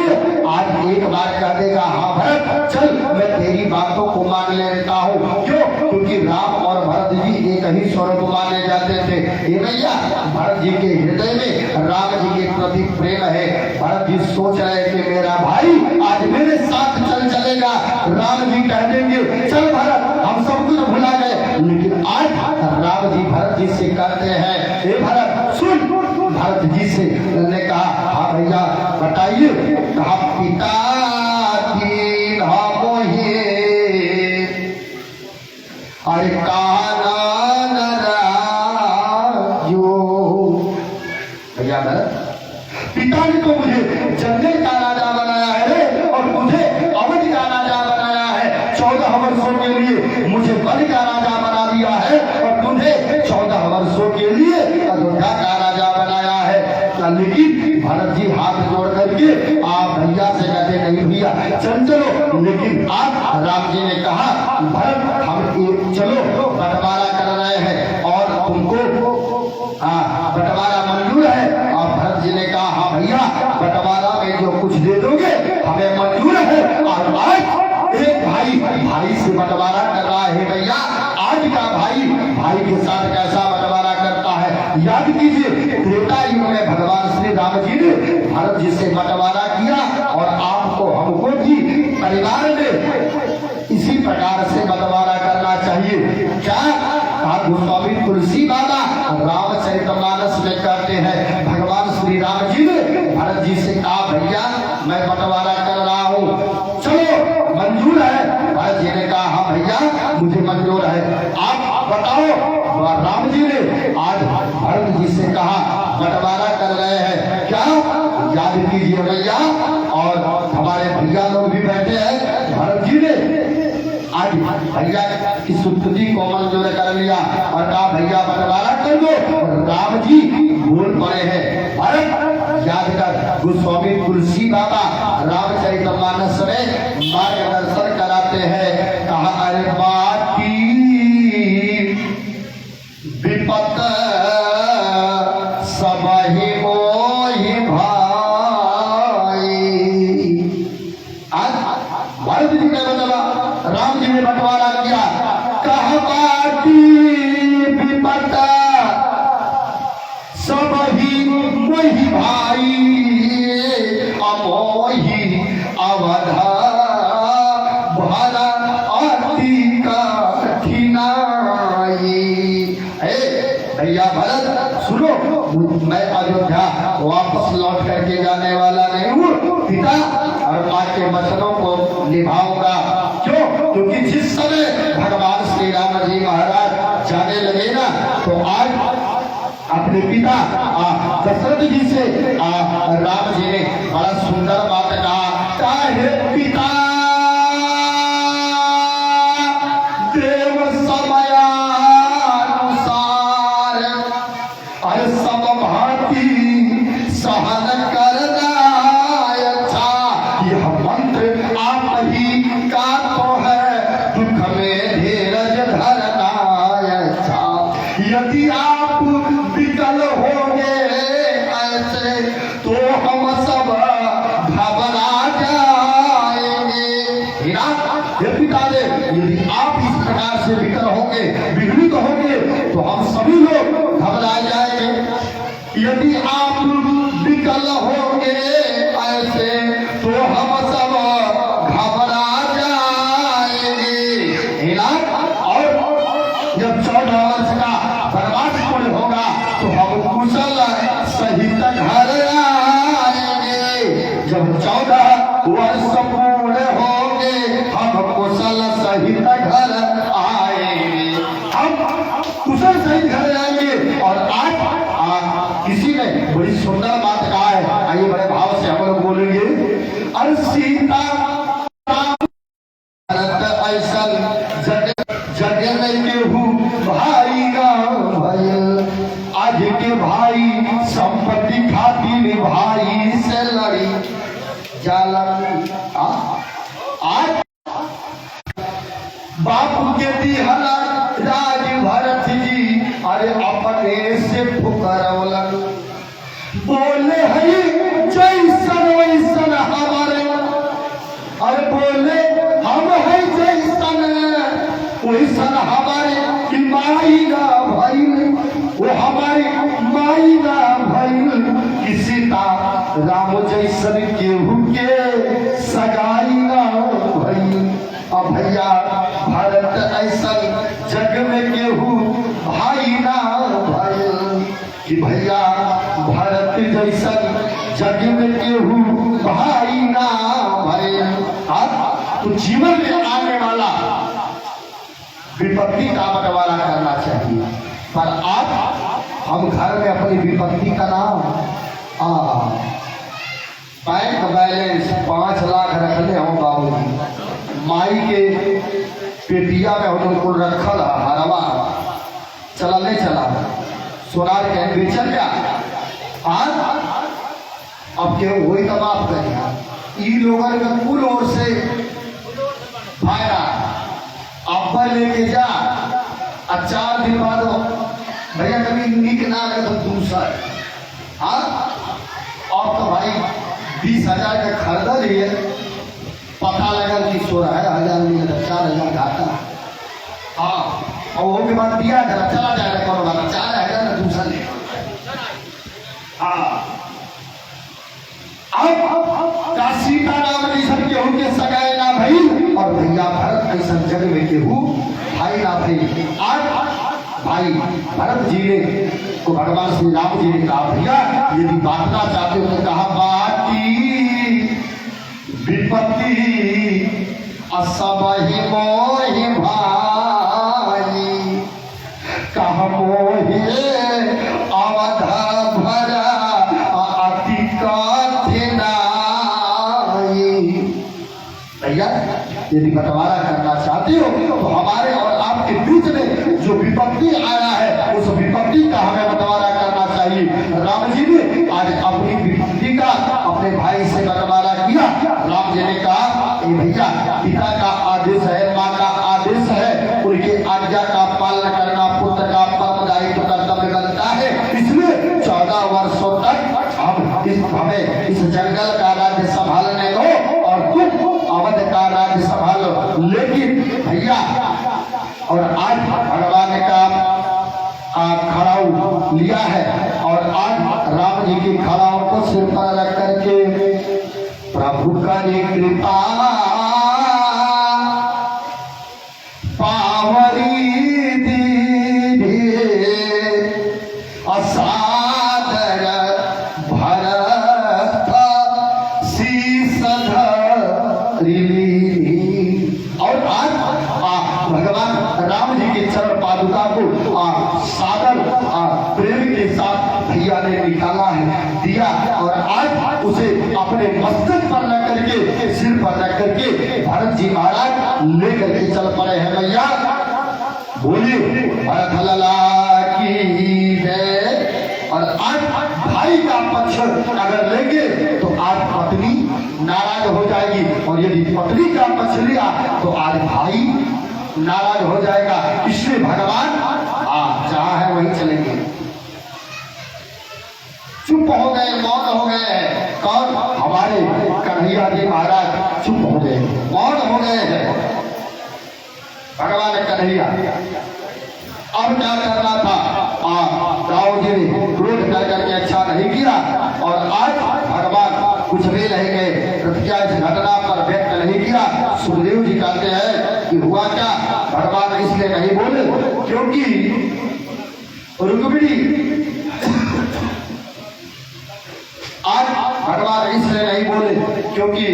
A: आज एक बार कह देगा हाँ भरत चल मैं तेरी बातों को मान लेता हूँ। क्यों? क्योंकि राम और भरत जी एक ही स्वरूप माने जाते थे। ये भैया भरत जी के हृदय में राम जी के प्रति प्रेम है। भरत जी सोच रहे कि मेरा भाई आज मेरे साथ चल चलेगा। राम जी कह देंगे चल भरत हम सब कुछ भुला गए। लेकिन आज राम जी भरत जी से कहते हैं हे भरत सुन। भरत जी से ने कहा हाँ भैया बताइए। कहा पिता दीन मोहे अरे काना जो भैया पिता ने तो मुझे जंगल का राजा बनाया है और मुझे अवध का राजा बनाया है। 14 वर्षों के लिए मुझे वन का राजा बना दिया है और तुझे 14 वर्षों के लिए अयोध्या का राजा बनाया है। लेकिन भरत जी हाथ जोड़ करके आप भैया से कहते नहीं भैया चल चलो। लेकिन आज राम जी ने कहा भरत हम एक चलो बंटवारा कर रहे हैं और तुमको बंटवारा मंजूर है। और भरत जी ने कहा हाँ भैया बंटवारा में जो कुछ दे दोगे हमें मंजूर है। और आज एक भाई से बंटवारा कर रहा है। भैया आज का भाई के साथ कैसा बंटवारा करता है याद कीजिए। त्रेता युग में भगवान श्री राम जी ने भरत जी से बंटवारा किया और आपको हमको भी परिवार में इसी प्रकार से बंटवारा करना चाहिए। क्या कहा गोस्वामी तुलसी बाबा रामचरितमानस में कहते हैं भगवान श्री राम जी ने भरत जी से कहा भैया मैं बंटवारा कर रहा हूँ चलो मंजूर है। भरत जी ने कहा हाँ भैया मुझे मंजूर है। आप बताओ। राम जी ने आज भरत जी से कहा बंटवारा कर रहे हैं क्या याद कीजिए भैया। और हमारे भैया लोग भी बैठे हैं। भरत जी ने आज भैया की स्तुति को मंजूर कर लिया और कहा भैया बंटवारा कर दो। राम जी बोल पड़े हैं भरत याद कर। गोस्वामी तुलसी बाबा रामचरितमानस में मार्गदर्शन कराते हैं। कहा अरे बाटी विपत सबहि मोहि भाई। आज भरत जी ने राम जी ने बंटवारा किया। कहा बाटी विपत सबहि मोहि भाई अमोहि अवध भरा अति कठिनाई। भैया भरत सुनो मैं अयोध्या वापस लौट करके जाने वाला नहीं हूँ। पिता और माँ के वचनों को निभाऊंगा। क्यों? क्योंकि जिस समय भगवान श्री राम जी महाराज जाने लगे ना तो आज अपने पिता दशरथ जी से राम जी ने बड़ा सुंदर बात कहा हे पिता देव समयानुसार अरे सब भांति सहन करना अच्छा। यह मंत्र आप ही का तो है दुख में धीरज धरना अच्छा। यदि आप विकल होंगे ऐसे तो हम सब घबरा जाएंगे। पिता दे यदि आप इस प्रकार से विकल होंगे विघ्नित होंगे तो हम सभी लोग घबरा जाएंगे। यदि आप विकल होंगे ऐसे तो हम सब घबरा जाएंगे। और जब 14 वर्ष का वनवास पूर्ण होगा तो हम कुशल सहित घर आएंगे। जब 14 वर्ष पूर्ण होंगे हम कुशल सहित घर आएंगे। हम कुशल सहित घर आएंगे। और आज किसी ने बड़ी सुंदर बात कहा है। आइए बड़े भाव जालन आज बापू के दिहला राज भरत जी अरे अपने से फुकरवलन बोले है जैसन वैसन हमारे अरे बोले हम है जैसन वैसन हमारे कि माई ना भाई वो हमारी माई ना भाई किसी का राम जैसन केहू के सगाई ना भाई। अब भैया भारत ऐसा जग में केहू भाई ना भाई कि भैया भारत जैसा जग में केहू भाई ना भाई। तो जीवन में आने वाला विपत्ति का बंटवारा करना चाहिए, पर आज हम घर में अपनी विपत्ति का नाम बैंक बैलेंस 5 लाख रखले हो बाबूजी, माई के पेटिया में हम उनको रखल हरवा चला नहीं चला सोनार के बेचल क्या आज अब के वही तो माफ करेगा ई लोगन का कुल ओर से फायदा अब्बा लेके जा 4 दिन बाद भैया कभी निक ना लगे तो दूसरा हाँ अब तो भाई 20,000 का खरीदा लिए पता लगा कि 16,000 मिले 4,000 घाटा हाँ और वो के बाद दिया चला जाएगा कौन वाला 4,000 ना दूसरा ले हाँ अब सीताराम जैसन केहू के सगाए ना भई और भैया भरत ऐसा जग में केहू भाई ना भई। आज भाई भरत जी ने को भगवान श्री राम जी ने कहा भैया यदि बांटना चाहते हो तो कहा बाटी विपत्ति असबहि मोहि भाई कह मोहि अवधा भरा अति भैया यदि बंटवारा करना चाहते हो तो हमारे और आपके बीच में जो विपत्ति आया है उस विपत्ति का हमें बंटवारा करना चाहिए। राम जी ने आज अपनी विपत्ति का अपने भाई से बंटवारा किया। राम जी ने कहा भैया पिता का आदेश है माँ का आदेश है उनकी आज्ञा का पालन करना पुत्र का परम दायित्व कर्तव्य बनता है, इसलिए 14 वर्षों तक हमें इस जंगल का राज्य संभालने दो और तुम अवध का राज्य संभालो। लेकिन भैया और आज भगवान का खड़ाऊ लिया है और आज राम जी की खड़ाऊ को सिर पर रख करके प्रभु का कृपा पावरी दीदी असादर भरत शीस और आज भगवान राम जी के चरण पादुका को सादर प्रेम के साथ भैया ने निकाला है दिया और आज उसे अपने मस्तक पर रख करके सिर पर रख करके भरत जी महाराज लेकर के चल पड़े हैं। भैया बोलिए भरत लला की जय। और आज भाई का पक्ष अगर लेंगे तो आज पत्नी नाराज हो जाएगी और यदि पत्नी का पक्ष लिया तो आज भाई नाराज हो जाएगा। इसलिए भगवान जहां है वहीं चलेंगे। चुप हो गए मौन हो गए कौन हमारे कन्हैया जी महाराज चुप हो गए मौन हो गए हैं। भगवान कन्हैया अब क्या करना था राव जी ने क्रोध कर करके अच्छा नहीं किया और आज भगवान कुछ भी नहीं गए प्रतिज्ञा इस घटना पर व्यक्त नहीं किया। सुखदेव जी कहते हैं कि हुआ क्या भगवान इसलिए नहीं बोले क्योंकि रुक्मिणी आज भगवान इसलिए नहीं बोले क्योंकि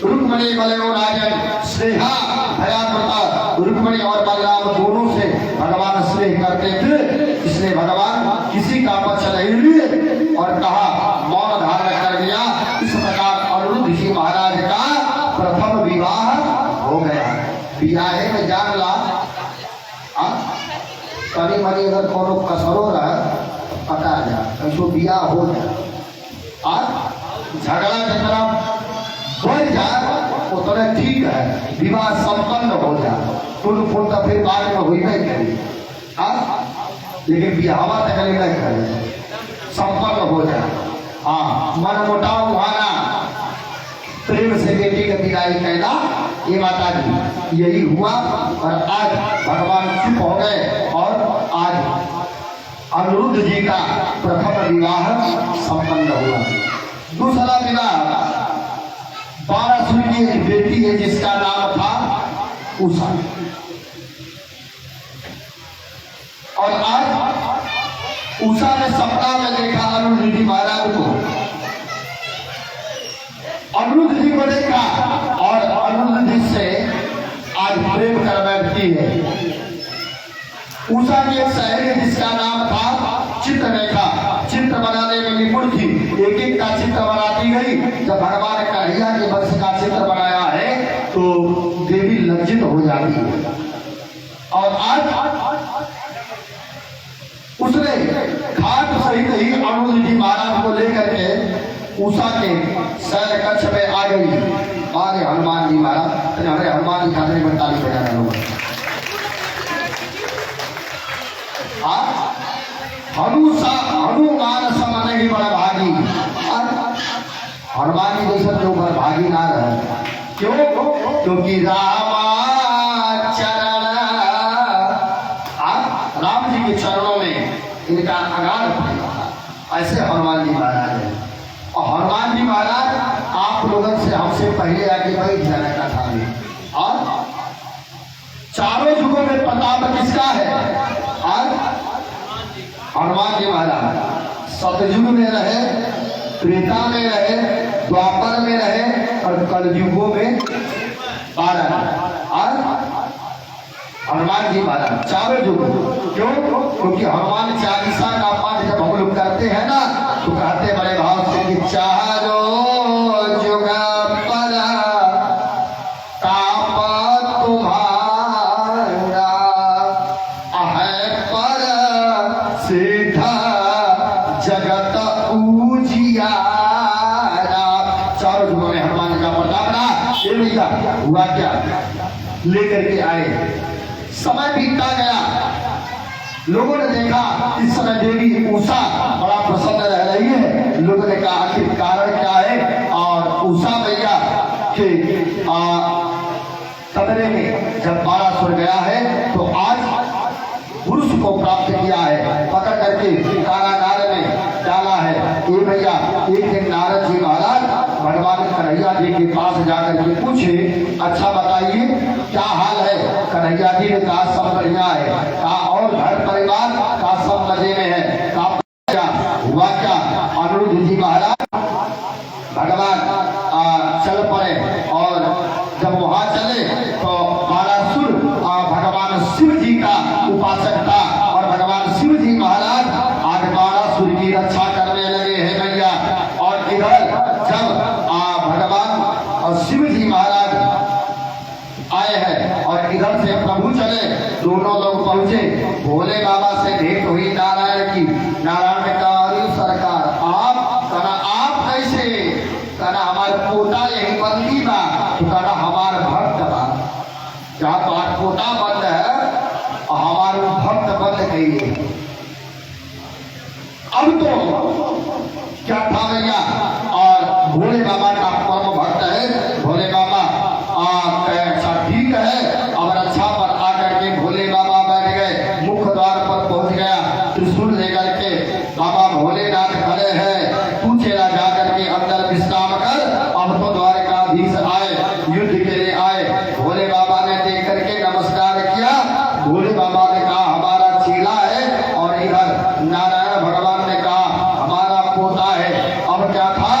A: रुक्मिणी बलयो राजन स्नेहा भयात्मता रुक्मिणी और बलराम दोनों से भगवान स्नेह करते थे, इसलिए भगवान किसी का पक्ष नहीं लिए और कहा मौन धारण कर दिया। इस प्रकार अनिरुद्ध जी महाराज का प्रथम विवाह हो गया। विवाहे में जान ला कभी मनी अगर कोनो कसरो रहा पता जा कैसो बिया हो जाए। आज झगड़ा झगड़ा तो ठीक है, विवाह संपन्न हो जाए, तो फिर बाद में हुई नहीं करी, लेकिन बिहावा तकलीफ नहीं करे, संपन्न हो जाए। हाँ, मन मुटाव हुआना, प्रेम से बेटी का विदाई कहना, ये माता जी यही हुआ। और आज भगवान चुप हो गए और आज अनिरुद्ध जी का प्रथम विवाह संपन्न हुआ। दूसरा विवाह बारासुर की एक बेटी है जिसका नाम था उषा, और आज उषा ने सपना में देखा अनिरुद्ध जी महाराज को, अनिरुद्ध जी को देखा और अनिरुद्ध जी से आज प्रेम कर बैठती है। उषा की एक सहेली जिसका नाम था चित्ररेखा, चित्र बनाने में निपुण थी, एक एक का चित्र बनाती गई। जब भगवान कन्हैया के वंश का चित्र बनाया है तो देवी लज्जित हो जाती है। और आज उसने घाट सहित ही अनिरुद्ध जी महाराज को लेकर के उषा के शैल कक्ष में आ गई। अरे हनुमान जी महाराज, हमारे हनुमान जी खाते में ताली बजा रहे लोग। हनुमान सम नहीं बड़ा भागी, हनुमान जी जैसे के ऊपर भागी ना रहे। क्यों? क्योंकि राम जी के चरणों में इनका अगाध, ऐसे हनुमान जी महाराज है। और हनुमान जी महाराज आप लोगों से हमसे पहले आके बैठ जाने का था। और चारों युगों में प्रताप किसका है? और हनुमान जी महाराज सतयुग में रहे, त्रेता में रहे, द्वापर में रहे और कलयुगों में 12। और हनुमान जी महाराज चारों युग। क्यों? क्योंकि हनुमान चालीसा का पाठ जब हम लोग करते हैं ना तो कहते बड़े भाव से कि चारों युग पर ताप तुम्हारा है पर सीधा जगत उजियारा। चारों युगों में हनुमान का प्रताप रहा। ये भैया हुआ क्या? लेकर के आए, समय बीतता गया, लोगों ने देखा इस समय देवी उषा बड़ा प्रसन्न रह रही है। लोगों ने कहा आखिर कारण क्या है? और उषा मैया के कमरे में जब बारासुर गया है तो आज पुरुष को प्राप्त किया है, पकड़ करके कारागार में डाला है। ये भैया एक दिन नारद जी महाराज भगवान कन्हैया जी के पास जाकर के पूछे, अच्छा बताइए क्या हाल है? कन्हैया जी ने कहा सब बढ़िया है। कहा और घर परिवार का सब मजे में है। कहा क्या हुआ? क्या अनिरुद्ध जी महाराज भगवान चल पड़े, और जब वहां चले तो बारासुर भगवान शिव जी का उपासक था, और भगवान शिव जी महाराज आज बारासुर की रक्षा करने लगे हैं भैया। और इधर जब भगवान शिव जी महाराज आए हैं और इधर से प्रभु चले, दोनों लोग पहुंचे, भोले बाबा से भेंट हुई नारायण की। नारायण ने कहा अरे सरकार आप, कहना आप कैसे? कहना हमारे पोता यही बंदी बा। तो कहना हमारे भक्त बा। जहाँ तो आज पोता बंद है और हमारे भक्त बंद गई। अब तो क्या था भैया? और भोले बाबा का परम भक्त है। भोले बाबा अच्छा ठीक है, अब रक्षा पर आकर के भोले बाबा बैठ गए, मुख्य द्वार पर पहुंच गया, त्रिशूल लेकर के बाबा भोलेनाथ खड़े हैं। तू चला जाकर के अंदर विश्राम कर, अब तो द्वारकाधीश आए, युद्ध के लिए आए। भोले बाबा ने देख करके नमस्कार किया। भोले बाबा ने कहा हमारा चेला है, और इधर नारायण भगवान ने कहा हमारा पोता है। अब क्या था?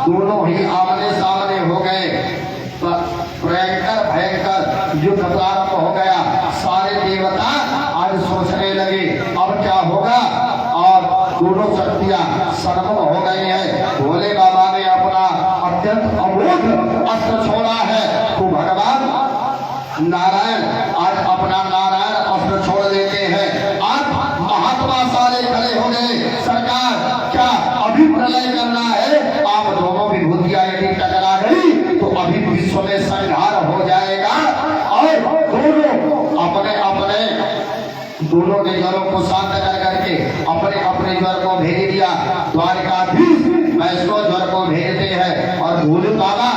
A: दोनों ही आमने सामने हो गए। भयंकर युद्ध प्रारंभ हो गया। सारे देवता आज सोचने लगे अब क्या होगा, और दोनों शक्तियां सन्मुख हो गई है। भोले बाबा ने अपना अत्यंत अमोघ अस्त्र छोड़ा है, तो भगवान नारायण आज अपना नारायण अस्त्र छोड़ देते हैं। आज महात्मा सारे खड़े हो गए, सरकार क्या अभी प्रलय करना है? आप दोनों विभूतियां यदि टकरा गई तो अभी विश्व में संघ दोनों ने ज्वरों को शांत कर करके अपने अपने ज्वर को भेज दिया। द्वारकाधीश वैष्णव ज्वर को भेजते हैं और भोले बाबा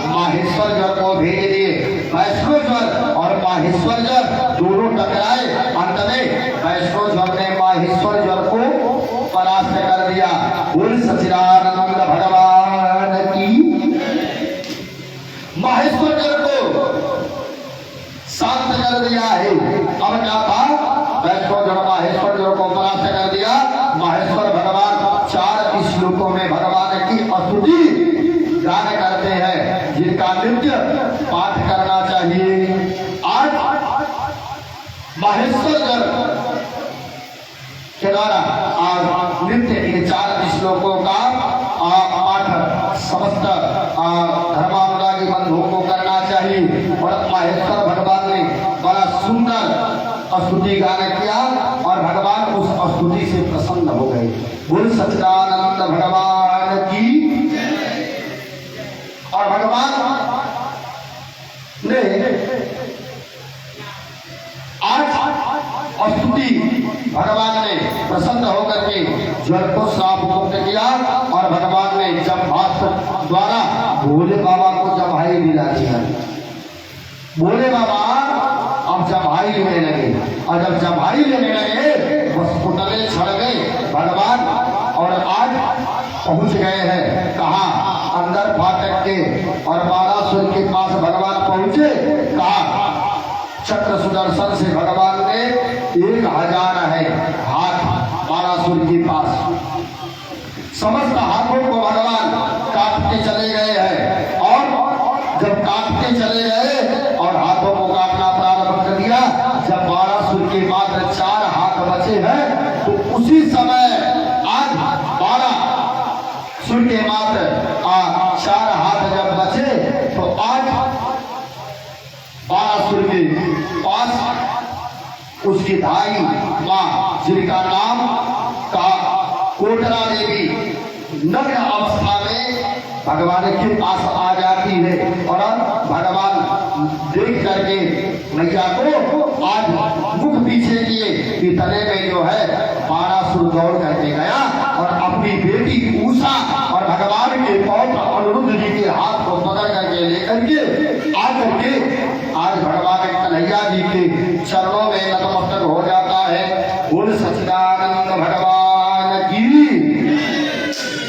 A: माहेश्वर ज्वर को भेज दिए। वैष्णव ज्वर और माहेश्वर ज्वर दोनों टकराए। अंत में वैष्णव ज्वर ने माहेश्वर ज्वर को परास्त कर दिया। बोल सच्चिदानंद भगवान की। माहेश्वर ज्वर को शांत कर दिया है। अब क्या था? वैष्णव ज्वर माहेश्वर ज्वर को परास्त कर दिया। माहेश्वर भगवान 4 श्लोकों में भगवान की स्तुति गान करते हैं, जिनका नित्य पाठ करना चाहिए। आज माहेश्वर ज्वर के द्वारा आज नित्य इन 4 श्लोकों का पाठ समस्त धर्मानुरागी बंधुओं को करना चाहिए। और माहेश्वर भगवान ने बड़ा सुंदर स्तुति गान किया और भगवान उस स्तुति से प्रसन्न हो गए। बोल सच्चिदानंद भगवान की। और भगवान ने आज स्तुति भगवान ने प्रसन्न होकर के ज्वर को श्राप मुक्त किया। और भगवान ने जब भास्कर द्वारा भोले बाबा को जम्हाई दिला दिया। भोले बाबा अब जम्हाई लेने लगे और जब जम्हाई लेने लगे पुतले छड़ गए भगवान। और आज पहुंच गए हैं कहा? अंदर फाटक के। और बारासुर के पास भगवान पहुंचे। कहा? चक्र सुदर्शन से भगवान ने 1000 है हाथ बारासुर के पास। समस्त हाथों को भगवान काटते चले गए हैं। और जब काटते चले गए और हाथों को काटना प्रारंभ कर दिया, जब बारासुर के मात्र 4 हाथ बचे हैं, तो उसी समय आज बारासुर के मात्र 4 हाथ जब बचे, तो आज बारासुर के पास उसकी धाई मां, जिनका नाम का कोटरा देवी, नग्न अवस्था में भगवान के पास आ जाती है। और भगवान देख करके मैया को आज मुख पीछे किए। इतने में जो है बारासुर दौड़ करके गया और अपनी बेटी उषा और भगवान के पौत्र अनिरुद्ध जी के हाथ को पकड़ करके लेकर के आकर के आज भगवान कन्हैया जी के चरणों में नतमस्तक हो जाता है। बोल सच्चिदानंद भगवान की।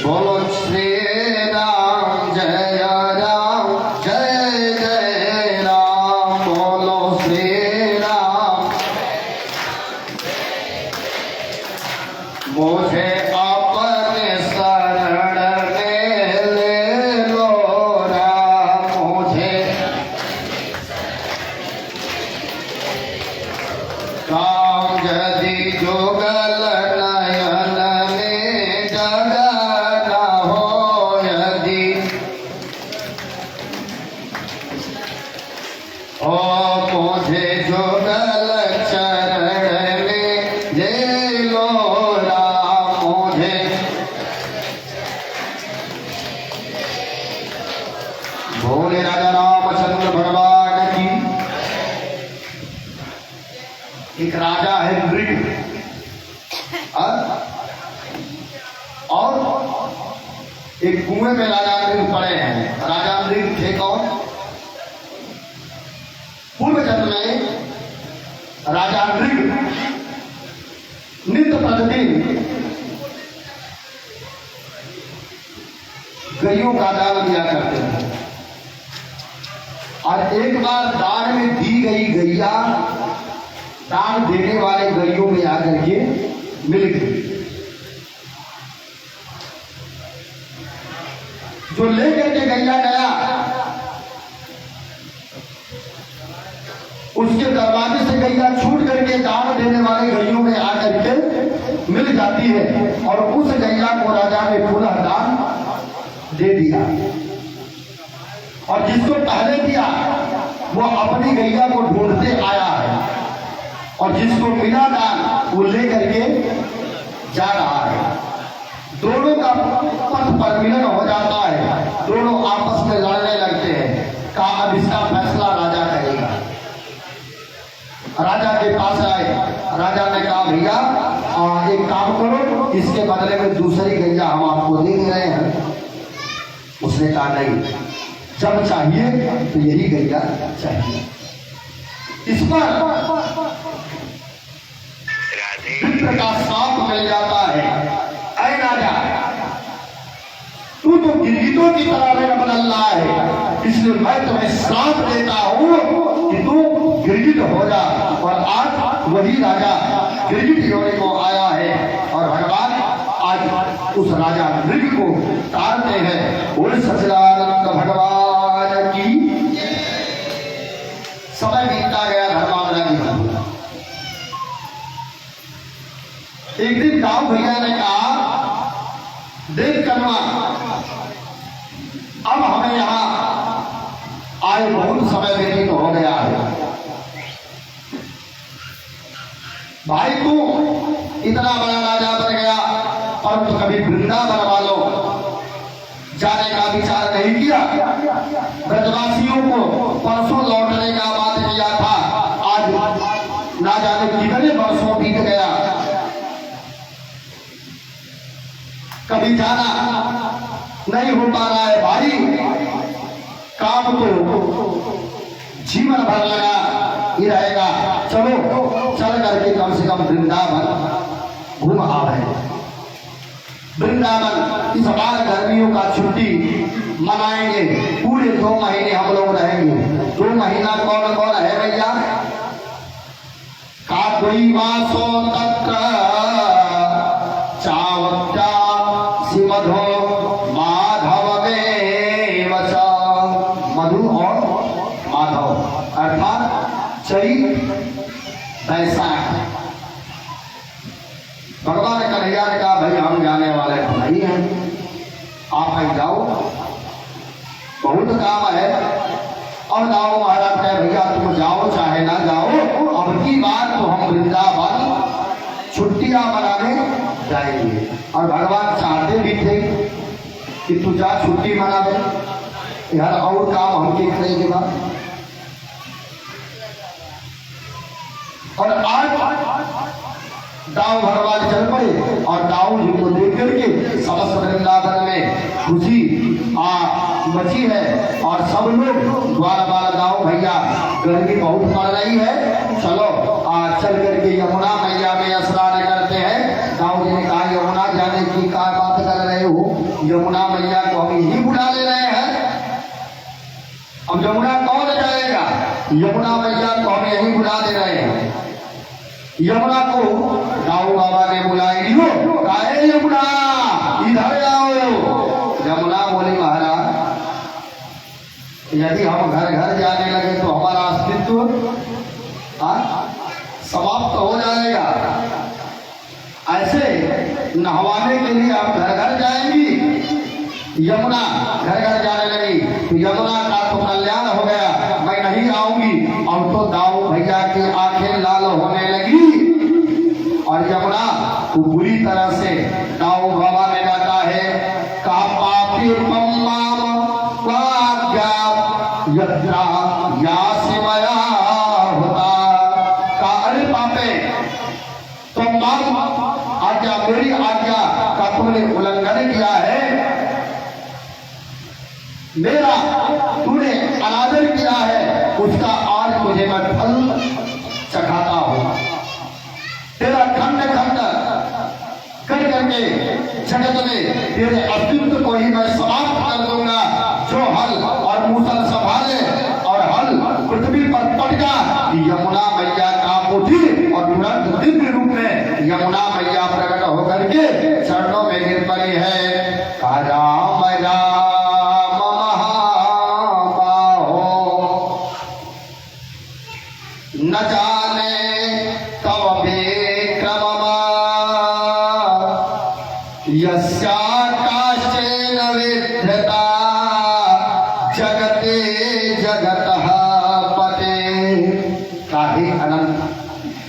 A: बोलो श्री राम जय राम जय जय राम। बोलो श्री राम। मुझे अपने शरण में ले लो राम। मुझे राम यदि जुगल नयन में जगन हो। यदि ओ मुझे जुगल चरण में ले लो राम। मुझे भोले राजा रामचंद्र भगवान की। एक राजा है मृग, और एक कुएं में राजा मृग पड़े हैं। राजा मृग थे कौन? पूर्व जन्म में राजा मृग नित्य प्रतिदिन गैयों का दान दिया करते थे। और एक बार दान में दी गई गैया दान देने वाले गैयों में आकर के मिल गई। जो लेकर के गैया गया, उसके दरवाजे से गैया छूट करके दान देने वाले गैयों में आकर के मिल जाती है। और उस गैया को राजा ने पुनः दान दे दिया। और जिसको पहले दिया वो अपनी गैया को ढूंढते आया है, और जिसको मिला दान वो लेकर के जा रहा है। दोनों का पथ पर मिलन हो जाता है। दोनों आपस में लड़ने लगते हैं। का अब इसका फैसला राजा करेगा। राजा के पास आए, राजा ने कहा भैया एक काम करो, इसके बदले में दूसरी गैया हम आपको दे रहे हैं। उसने कहा नहीं, जब चाहिए तो यही गैया चाहिए। इस पर मित्र का सांप मिल जाता है, ऐ राजा तू तो गिरगिटों की तरह मेरा बदल रहा है, इसलिए मैं तुम्हें श्राप देता हूं कि तू गिरगिट हो जा। और आज वही राजा गिरगिट होने को आया है और भगवान आज उस राजा मृग को तारते हैं। बोल सच्चिदानंद भगवान की। समय बीतता गया, धर्मावरा की। एक दिन गांव भैया ने कहा, देख कन्वा, अब हमें यहां आए बहुत समय व्यतीत हो गया है। भाई तू इतना बड़ा राजा बन गया, परंतु कभी वृंदावन वालों जाने का विचार नहीं किया। ब्रजवासियों को परसों लौटने का बात किया था, आज ना जाने कितने वर्षों बीत गया, कभी जाना नहीं हो पा रहा है। भाई काम तो जीवन भर लगा ही रहेगा, चलो चल करके कम से कम वृंदावन घूम आवे। वृंदावन इस बार गर्मियों का छुट्टी मनाएंगे, पूरे 2 महीने हम लोग रहेंगे। 2 महीना कौन कौन है भैया? का कोई वासो तत्र चावत्या सिमधो माधव में वचा। मधु और माधव अर्थात चैत बैसाख। भगवान कन्हैया ने कहा भाई हम जाने वाले तो नहीं हैं, आप ही जाओ, बहुत काम है। और जाओ महाराज कहे भैया तुम जाओ चाहे ना जाओ, अब की बात तो हम वृंदावन छुट्टियां मनाने जाएंगे। और भगवान चाहते भी थे कि तू जा छुट्टी मना दे, यार और काम हमके करेगा। और आज दाऊ भगवान चल पड़े और दाऊ जी को देख करके समस्त वृंदावन में खुशी मची है। और सब लोग द्वारा बार दाऊ भैया गर्मी बहुत पड़ रही है, चलो चल करके यमुना मैया में स्नान करते हैं। दाऊ जी ने कहा यमुना जाने की क्या बात कर रहे हो, यमुना मैया को हम यही बुला ले रहे हैं। अब यमुना कौन जाएगा, यमुना मैया को हम यही बुला दे रहे हैं। यमुना को दाऊ बाबा ने बुलाए, काहे यमुना इधर आओ। यमुना बोली महाराज यदि हम घर घर जाने लगे तो हमारा अस्तित्व समाप्त हो जाएगा। ऐसे नहवाने के लिए आप घर घर जाएंगी, यमुना घर घर जाने लगी तो यमुना का तो कल्याण हो गया, मैं नहीं आऊंगी। और तो दाऊ भैया की आंखें लाल होने लगी और यमुना को बुरी तरह से दाऊ बाबा ने जाता है। का पापी यासिमया होता, का अरे पापे तुम आज्ञा मेरी आज्ञा का तुमने उल्लंघन किया है, मेरा तूने अनादर किया है, उसका आज तुझे मैं फल चखाता हूं। तेरा खंड खंड कर करके जगत में तेरे अस्तित्व को ही मैं समाप्त कर दूंगा। जो हल और मूसल संभाले और हल पृथ्वी पर पटका, यमुना मैया का मुठी और तुरंत दिव्य रूप में यमुना मैया प्रकट होकर के चरणों में गिर पड़ी है। राम राम महाबाहो न जाने तव विक्रम यस्याकाशेन विद्यता जगते जगतः पते। काहे अनंत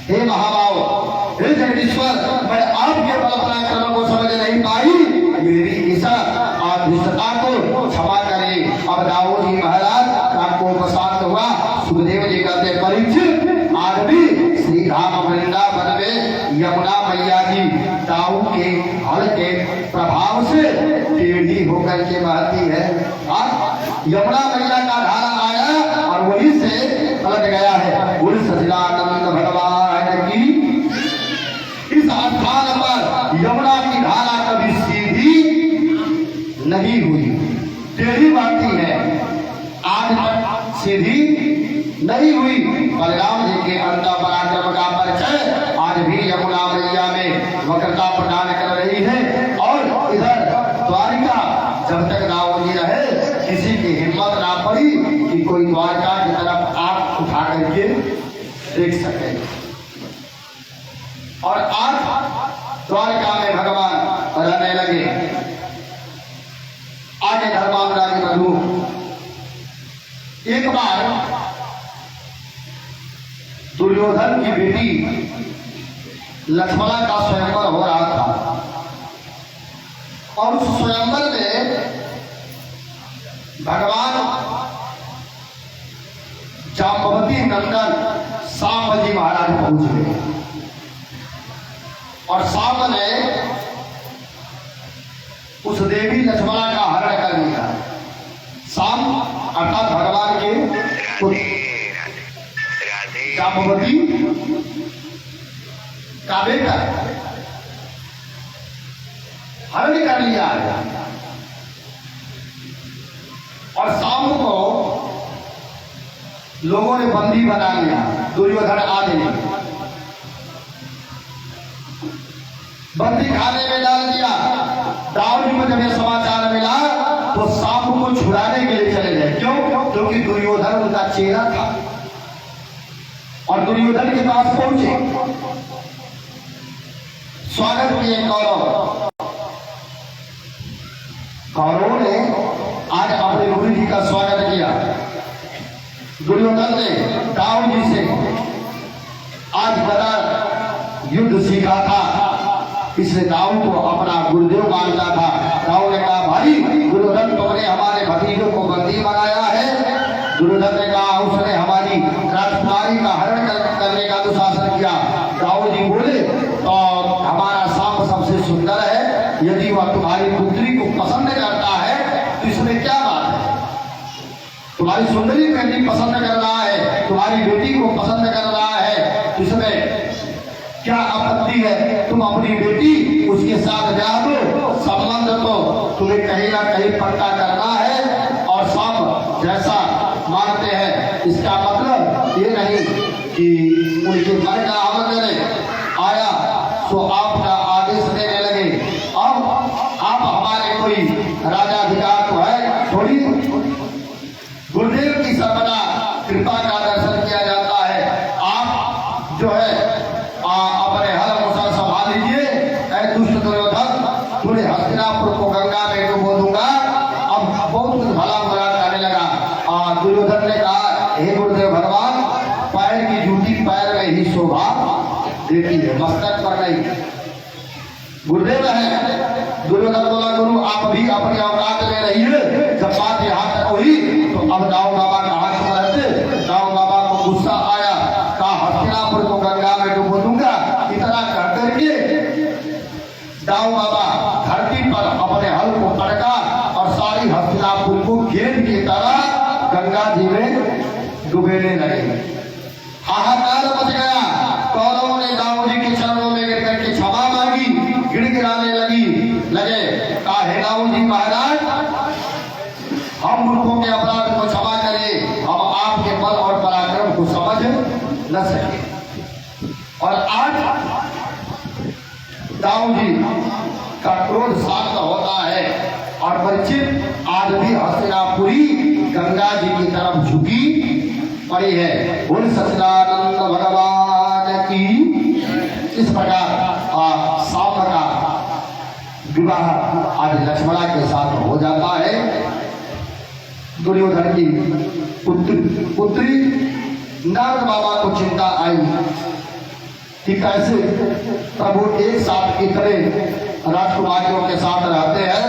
A: हे महाभाव, हे जगदीश्वर, मैं आपके बल पराक्रम को समझ नहीं पाई, मेरी इस अधीशता को क्षमा करें। अब दाऊ जी महाराज आपको प्रसाद हुआ। सुखदेव जी कहते परीक्षित आज भी श्री राम वृंदावन में मैया जी दाऊ के हल के प्रभाव से टेढ़ी होकर के बहती है। यमुना मैया का धारा आया और वही से पलट गया है। बोल सच्चिदानंद भगवान की। इस स्थान पर यमुना की धारा कभी सीधी नहीं हुई, टेढ़ी बहती है। आज तक सीधी नहीं हुई। बलराम जी के अंतर पराक्रम का परिचय आज भी यमुना मैया में वक्रता प्रदान कर रही है। और इधर द्वारिका जब तक दाऊ जी रहे किसी की हिम्मत ना पड़ी कि कोई द्वारका की तरफ आंख उठा करके देख सके। और आज द्वारका में भगवान रहने लगे। आगे धर्मांतरा की बधू एक बार दुर्योधन की बेटी लक्ष्मणा का स्वयंवर हो रहा था और उस स्वयंवर में भगवान जाम्बवती नंदन सांब जी महाराज पहुंच गए और सांब ने उस देवी लक्ष्मणा का हरण कर लिया। सांब अर्थात भगवान के पुत्र जाम्बवती का बेटा हरण कर लिया है। और सांब को लोगों ने बंदी बना लिया। दुर्योधन आदि ने बंदी खाने में डाल दिया। दाऊ जी को जब यह समाचार मिला तो सांब को छुड़ाने के लिए चले गए। क्यों? क्योंकि दुर्योधन उनका चेहरा था। और दुर्योधन के पास पहुंचे, स्वागत किए कौरवों ने आज अपने गुरु जी का स्वागत किया। दुर्योधन ने दाऊ जी से आज गदा युद्ध सीखा था, इसलिए दाऊ को अपना गुरुदेव मानता था। दाऊ ने कहा भाई दुर्योधन तुमने हमारे भतीजों को बंदी बनाया है। दुर्योधन ने कहा उसने हमारी राजकुमारी का हरण करने का दुशासन किया। दाऊ जी बोले तो हमारा सांप सबसे सुंदर है, यदि वह तुम्हारी पुत्री को पसंद करता है तो इसमें क्या बात है? तुम्हारी सुंदरी बेटी पसंद कर रहा है, तुम्हारी बेटी को पसंद कर रहा है, तो इसमें क्या आपत्ति है? तुम अपनी बेटी उसके साथ ब्याह दो। संबंध तो तुम्हें कहीं ना कहीं पक्का करना है। और सांप जैसा मानते हैं इसका मतलब ये नहीं कि उनके मन का अमल करें। आया तो आपका आदेश देने लगे। अब आप हमारे कोई राजाधिकार तो है थोड़ी। गुरुदेव की सर्वदा कृपा का दर्शन किया जाता है। आप जो है अपने हल मुसल संभाल लीजिए। दुष्ट दुर्योधन पूरे हस्तिनापुर को गंगा में डुबो दूंगा। अब बहुत कुछ भला बुरा करने लगा। दुर्योधन ने कहा हे गुरुदेव भगवान, पैर की जूती पैर में ही शोभा देती है, मस्तक पर नहीं। गुरुदेव है। दुर्योधन बोला गुरु आप भी अपनी औकात में रहिए। जब बात यहाँ तक हुई तो अब दाऊ बाबा कहाँ तुम रहते? दाऊ बाबा को गुस्सा आया, कहा हस्तिनापुर को गंगा में डुबो दूंगा। इतना कह करके दाऊ बाबा धरती पर अपने हल को पटका और सारी हस्तिनापुर को गेंद की तरह गंगा जी में डुबेने लगे। हाहाकार मच गया। कौरवों ने दाऊ जी के चरणों में गिर करके क्षमा मांगी, गिड़गिड़ाने लगे। कहा हे दाऊ जी महाराज, हम मूर्खों के अपराध को क्षमा करिए, हम आपके बल और पराक्रम को समझ न सके। और आज दाऊ जी का क्रोध शांत होता है और परीक्षित आज भी हस्तिनापुरी गंगा जी की तरफ झुकी पड़ी है। बोल सच्चिदानंद भगवान की। इस प्रकार सांब का विवाह आज लक्ष्मणा के साथ हो जाता है। दुर्योधन की पुत्री नारद बाबा को चिंता आई कि कैसे प्रभु एक साथ इतने राजकुमारियों के साथ रहते हैं।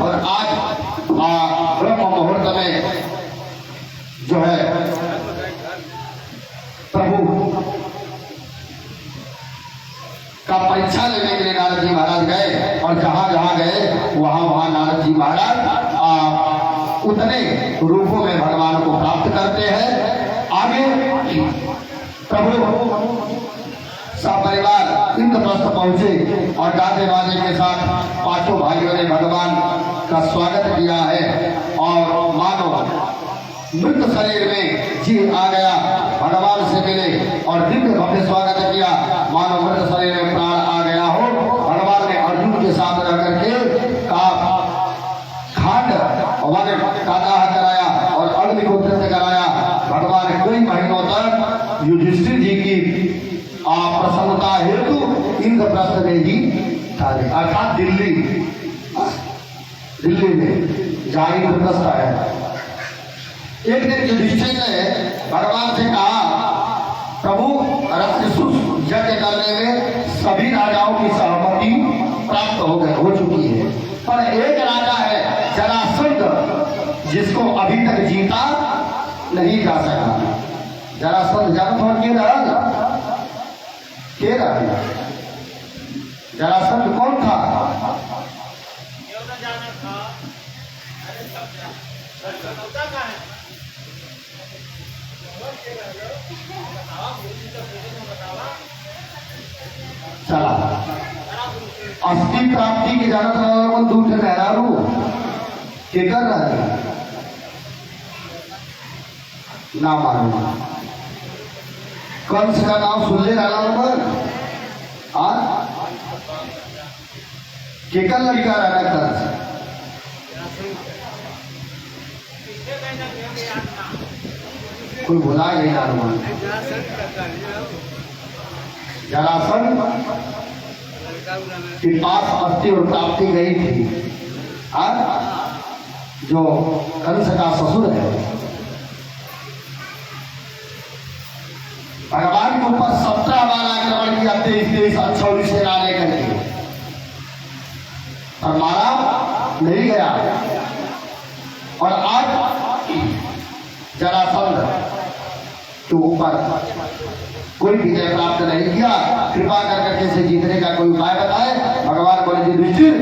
A: और आज ब्रह्म मुहूर्त में जो है प्रभु परीक्षा लेने के लिए नारद जी महाराज गए और जहां जहां गए वहां नारद जी महाराज उतने रूपों में भगवान को प्राप्त करते हैं। आगे प्रभु सपरिवार इंद्रप्रस्थ पहुंचे और गाते बाजे के साथ पांचों भाइयों ने भगवान का स्वागत किया है और मानो मृत शरीर में जी आ गया, भगवान से मिले और दिव्य भव्य स्वागत किया, मानो मृत शरीर में प्राण आ गया हो। भगवान ने अर्जुन के साथ रह करके खांड का दाह कराया और अग्नि को तृप्त कराया। भगवान ने कई महीनों तक युधिष्ठिर जी की प्रसन्नता हेतु इंद्रप्रस्थ में ही ठहरे, अर्थात दिल्ली में जहाँ इंद्रप्रस्थ है। एक दिन युधिष्ठिर ने भगवान से कहा, प्रभु यज्ञ करने में सभी राजाओं की सहमति प्राप्त हो चुकी है, पर एक राजा है जरासंध, जिसको अभी तक जीता नहीं जा सका। जरासंध जानत हो के रहा? जरासंध कौन था? चला अस्थि प्राप्ति की जानत दूर से मेहरारू के कर रहा है ना मालूम। कंस का नाम सुन ले रहा नंबर केकर लड़का रहना कंस? कोई भुला गई नाम जरासंध के पास अस्थि और प्राप्ति गई थी, जो कंस का ससुर है। भगवान के ऊपर 17 बार आक्रमण किया, 23 अच्छौली से लाने करके, और मारा नहीं गया। और आज जरासंध के ऊपर कोई विजय प्राप्त नहीं किया। कृपा कर करके से जीतने का कोई उपाय बताए। भगवान बोले युधिष्ठिर